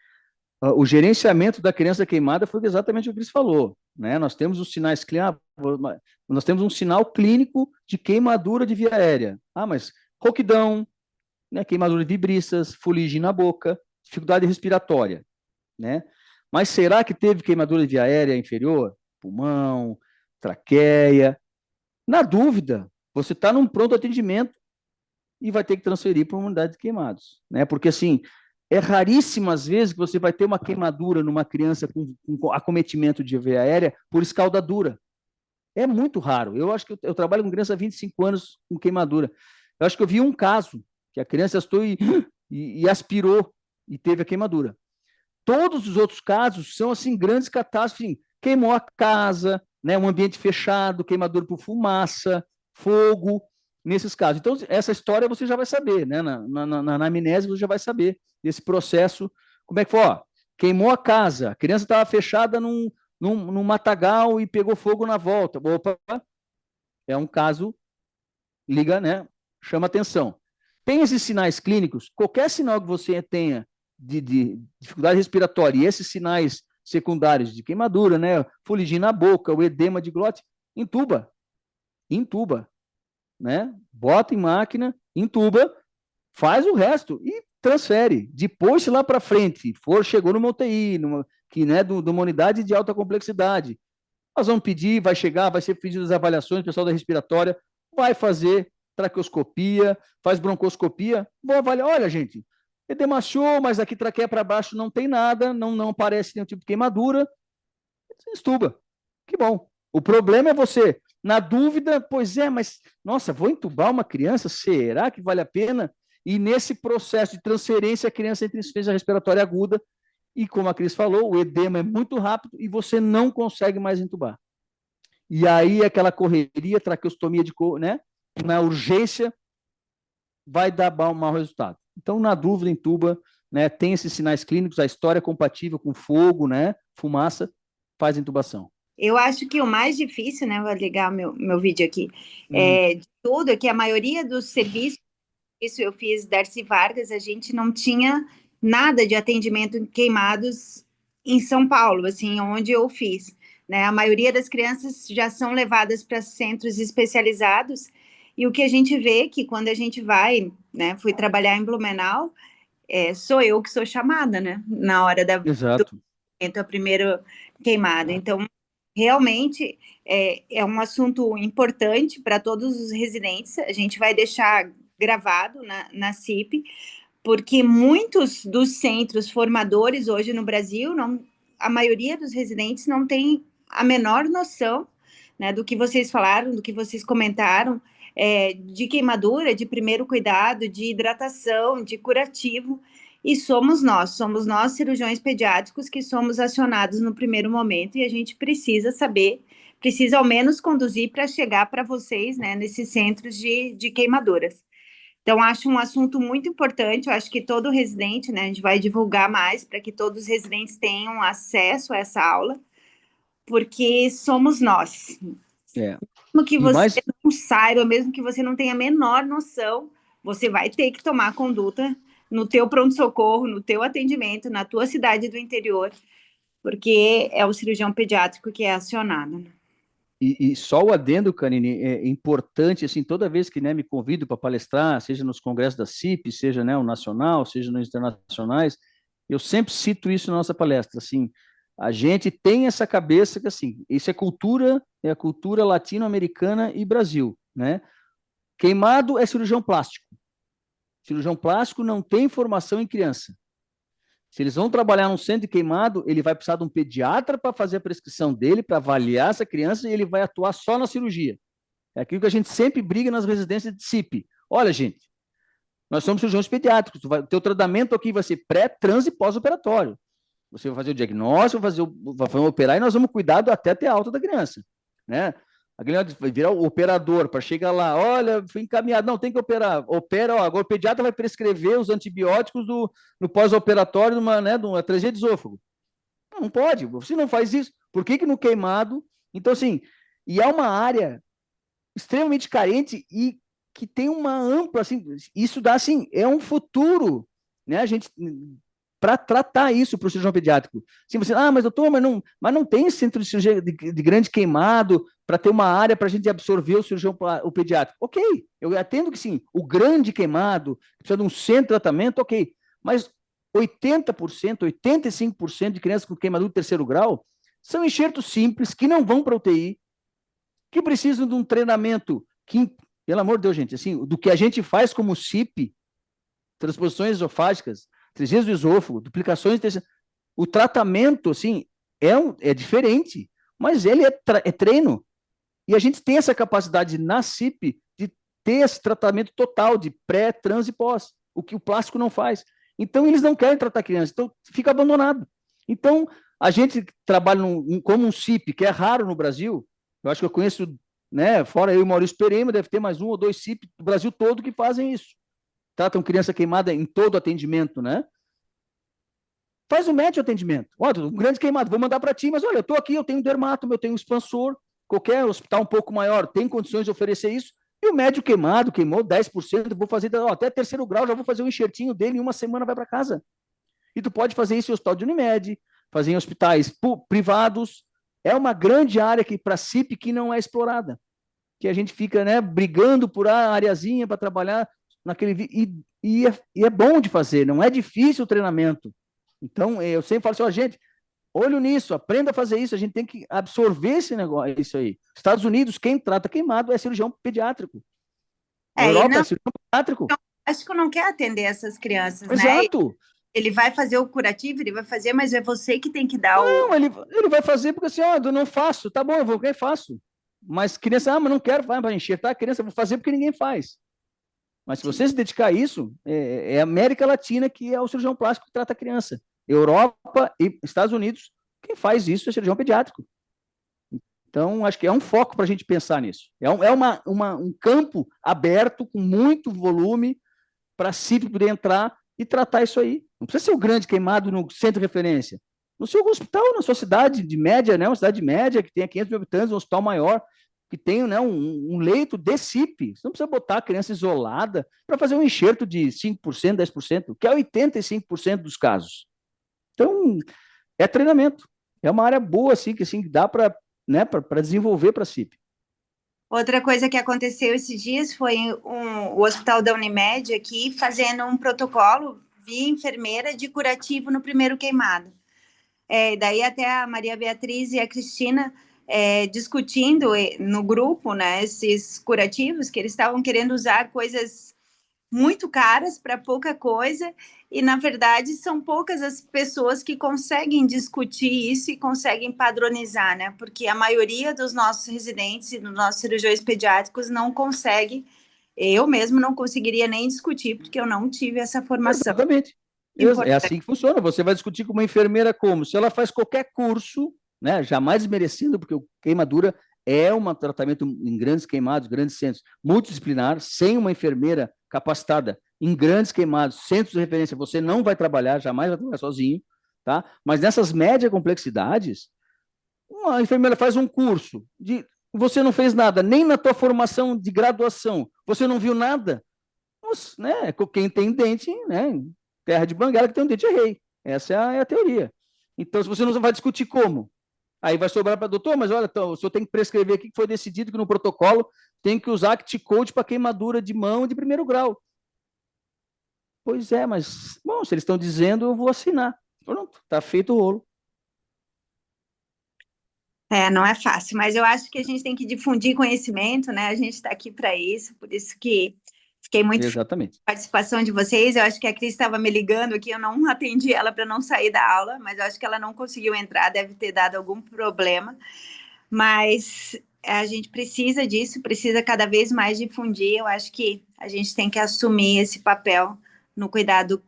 o gerenciamento da criança queimada foi exatamente o que Cris falou, né? Nós temos os sinais clínicos, nós temos um sinal clínico de queimadura de via aérea. Mas rouquidão, né? Queimadura de vibriças, fuligem na boca, dificuldade respiratória, né? Mas será que teve queimadura de via aérea inferior? Pulmão, traqueia? Na dúvida, você está num pronto atendimento e vai ter que transferir para uma unidade de queimados, né? Porque, assim, é raríssimas vezes que você vai ter uma queimadura numa criança com acometimento de via aérea por escaldadura. É muito raro. Eu acho que eu trabalho com criança há 25 anos com queimadura. Eu acho que eu vi um caso que a criança estou e aspirou e teve a queimadura. Todos os outros casos são, assim, grandes catástrofes. Queimou a casa, né, um ambiente fechado, queimadura por fumaça, fogo, nesses casos. Então, essa história você já vai saber, né? Na anamnese você já vai saber desse processo. Como é que foi? Queimou a casa, a criança estava fechada num matagal e pegou fogo na volta. Opa, é um caso, liga, né? Chama atenção. Tem esses sinais clínicos, qualquer sinal que você tenha de dificuldade respiratória e esses sinais secundários de queimadura, né? Fuligem na boca, o edema de glote, intuba, né? Bota em máquina, intuba, faz o resto e transfere. Depois, se lá para frente chegou numa UTI, né, de uma unidade de alta complexidade, nós vamos pedir, vai ser pedido as avaliações, o pessoal da respiratória vai fazer traqueoscopia, faz broncoscopia, vou avaliar, olha, gente, edemaciou, mas aqui traqueia para baixo não tem nada, não aparece nenhum tipo de queimadura, estuba. Que bom. O problema é você, na dúvida, mas, nossa, vou entubar uma criança, será que vale a pena? E nesse processo de transferência, a criança entra em insuficiência respiratória aguda, e como a Cris falou, o edema é muito rápido e você não consegue mais entubar. E aí aquela correria, traqueostomia né? na urgência, vai dar mau resultado. Então, na dúvida, intuba, né, tem esses sinais clínicos, a história é compatível com fogo, né, fumaça, faz a intubação. Eu acho que o mais difícil, né, vou ligar meu vídeo aqui, de tudo, é que a maioria dos serviços, isso eu fiz Darcy Vargas, a gente não tinha nada de atendimento em queimados em São Paulo, assim, onde eu fiz, né? A maioria das crianças já são levadas para centros especializados, e o que a gente vê é que quando a gente vai, né, fui trabalhar em Blumenau, sou eu que sou chamada, né, na hora Exato. a primeira queimada. Então, realmente, é um assunto importante para todos os residentes. A gente vai deixar gravado na CIP, porque muitos dos centros formadores hoje no Brasil, a maioria dos residentes não tem a menor noção, né, do que vocês falaram, do que vocês comentaram, de queimadura, de primeiro cuidado, de hidratação, de curativo. E somos nós, cirurgiões pediátricos, que somos acionados no primeiro momento, e a gente precisa saber, precisa ao menos conduzir para chegar para vocês, né, nesses centros de queimaduras. Então, acho um assunto muito importante, eu acho que todo residente, né, a gente vai divulgar mais para que todos os residentes tenham acesso a essa aula, porque somos nós. Mesmo que você não saiba, mesmo que você não tenha a menor noção, você vai ter que tomar conduta no teu pronto-socorro, no teu atendimento, na tua cidade do interior, porque é o cirurgião pediátrico que é acionado. E só o adendo, Canine, é importante, assim, toda vez que, né, me convido para palestrar, seja nos congressos da CIP, seja, né, o nacional, seja nos internacionais, eu sempre cito isso na nossa palestra, assim, a gente tem essa cabeça que, assim, isso é a cultura latino-americana e Brasil, né? Queimado é cirurgião plástico. Cirurgião plástico não tem formação em criança. Se eles vão trabalhar num centro de queimado, ele vai precisar de um pediatra para fazer a prescrição dele, para avaliar essa criança, e ele vai atuar só na cirurgia. É aquilo que a gente sempre briga nas residências de CIP. Olha, gente, nós somos cirurgiões pediátricos, o teu tratamento aqui vai ser pré, trans e pós-operatório. Você vai fazer o diagnóstico, vai operar e nós vamos cuidar até ter a alta da criança, né? Aquele vai virar o operador para chegar lá, olha, fui encaminhado, não, tem que operar. Opera, ó, agora o pediatra vai prescrever os antibióticos no pós-operatório de uma atresia de esôfago. Não pode, você não faz isso. Por que no queimado? Então, assim, e é uma área extremamente carente e que tem uma ampla, assim, isso dá, assim, é um futuro, né? A gente, para tratar isso para o cirurgião pediátrico. Sim, você, mas doutor, mas não tem centro de cirurgia de grande queimado para ter uma área para a gente absorver o cirurgião, o pediátrico. Ok, eu atendo que sim, o grande queimado, precisa de um centro de tratamento, ok, mas 80%, 85% de crianças com queimadura de terceiro grau são enxertos simples, que não vão para UTI, que precisam de um treinamento que, pelo amor de Deus, gente, assim, do que a gente faz como CIP, transposições esofágicas, trigêmeos do esôfago, duplicações, o tratamento, assim, é diferente, mas ele é treino. E a gente tem essa capacidade na CIP de ter esse tratamento total de pré, trans e pós, o que o plástico não faz. Então, eles não querem tratar criança, então fica abandonado. Então, a gente trabalha como um CIP, que é raro no Brasil, eu acho que eu conheço, né, fora eu e o Maurício Perema, deve ter mais um ou dois CIP do Brasil todo que fazem isso. Tratam criança queimada em todo atendimento, né? Faz um médio atendimento. Olha, um grande queimado, vou mandar para ti, mas olha, eu estou aqui, eu tenho dermato, eu tenho um expansor, qualquer hospital um pouco maior tem condições de oferecer isso, e o médio queimado, queimou 10%, vou fazer até terceiro grau, já vou fazer um enxertinho dele, em uma semana vai para casa. E tu pode fazer isso em hospital de Unimed, fazer em hospitais privados, é uma grande área que para a CIP que não é explorada, que a gente fica, né, brigando por a areazinha para trabalhar naquele e é bom de fazer, não é difícil o treinamento. Então, eu sempre falo assim, gente, olho nisso, aprenda a fazer isso, a gente tem que absorver esse negócio, isso aí. Estados Unidos, quem trata queimado é cirurgião pediátrico. Europa é cirurgião pediátrico. Acho que não quer atender essas crianças, né? Exato. Ele vai fazer o curativo, ele vai fazer, mas é você que tem que dar Não, ele vai fazer porque assim, eu não faço, tá bom, eu vou, faço. Mas criança, mas não quero, vai enxertar a criança, eu vou fazer porque ninguém faz. Mas se você se dedicar a isso, é a América Latina que é o cirurgião plástico que trata a criança. Europa e Estados Unidos, quem faz isso é cirurgião pediátrico. Então, acho que é um foco para a gente pensar nisso. É um campo aberto, com muito volume, para a CIP poder entrar e tratar isso aí. Não precisa ser o grande queimado no centro de referência. No seu hospital, na sua cidade de média, né, uma cidade média que tenha 500 mil habitantes, um hospital maior, que tenha, né, um leito de CIP. Você não precisa botar a criança isolada para fazer um enxerto de 5%, 10%, que é 85% dos casos. Então, é treinamento. É uma área boa, assim, que assim, dá para, né, para desenvolver para a CIP. Outra coisa que aconteceu esses dias foi o hospital da Unimed aqui fazendo um protocolo via enfermeira de curativo no primeiro queimado. Daí até a Maria Beatriz e a Cristina discutindo no grupo, né, esses curativos, que eles estavam querendo usar coisas muito caras para pouca coisa, e na verdade são poucas as pessoas que conseguem discutir isso e conseguem padronizar, né? Porque a maioria dos nossos residentes e dos nossos cirurgiões pediátricos não consegue, eu mesmo não conseguiria nem discutir, porque eu não tive essa formação. Exatamente. É assim que funciona. Você vai discutir com uma enfermeira como? Se ela faz qualquer curso, né, jamais desmerecendo, porque queimadura é um tratamento em grandes queimados, grandes centros, multidisciplinar, sem uma enfermeira capacitada em grandes queimados, centros de referência, você não vai trabalhar, jamais vai trabalhar sozinho, tá? Mas nessas médias complexidades, uma enfermeira faz um curso, você não fez nada, nem na tua formação de graduação, você não viu nada, né? Quem tem dente, né? Terra de banguela que tem um dente é rei. Essa é a teoria. Então, se você não vai discutir como, aí vai sobrar para doutor, mas olha, então, o senhor tem que prescrever aqui que foi decidido que no protocolo tem que usar Acticode para queimadura de mão de primeiro grau. Pois é, mas, bom, se eles estão dizendo, eu vou assinar. Pronto, tá feito o rolo. Não é fácil, mas eu acho que a gente tem que difundir conhecimento, né? A gente está aqui para isso, por isso que fiquei muito feliz com a participação de vocês. Eu acho que a Cris estava me ligando aqui, eu não atendi ela para não sair da aula, mas eu acho que ela não conseguiu entrar, deve ter dado algum problema. Mas a gente precisa disso, precisa cada vez mais difundir. Eu acho que a gente tem que assumir esse papel no cuidado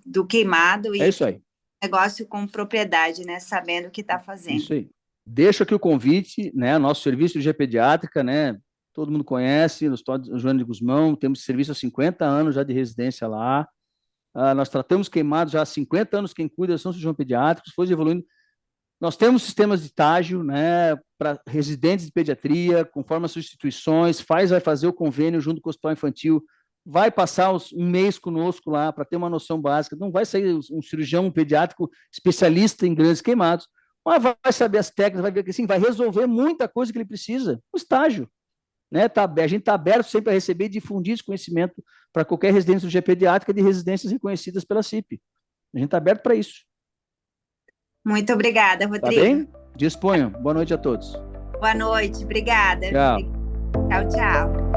do queimado e isso aí. Negócio com propriedade, né? Sabendo o que está fazendo. Isso aí. Deixo aqui o convite, né? Nosso serviço de pediátrica, né? Todo mundo conhece, no Hospital Joana de Guzmão, temos serviço há 50 anos já de residência lá. Nós tratamos queimados já há 50 anos, quem cuida são os cirurgiões pediátricos, foi evoluindo. Nós temos sistemas de estágio, né, para residentes de pediatria, conforme as substituições, vai fazer o convênio junto com o hospital infantil, vai passar um mês conosco lá para ter uma noção básica, não vai sair um cirurgião pediátrico especialista em grandes queimados, mas vai saber as técnicas, vai ver que assim, vai resolver muita coisa que ele precisa, o estágio. Né, a gente está aberto sempre a receber e difundir esse conhecimento para qualquer residência de cirurgia pediátrica de residências reconhecidas pela CIP. A gente está aberto para isso. Muito obrigada, Rodrigo. Tá bem? Disponham. Boa noite a todos. Boa noite, obrigada. Tchau. Tchau, tchau.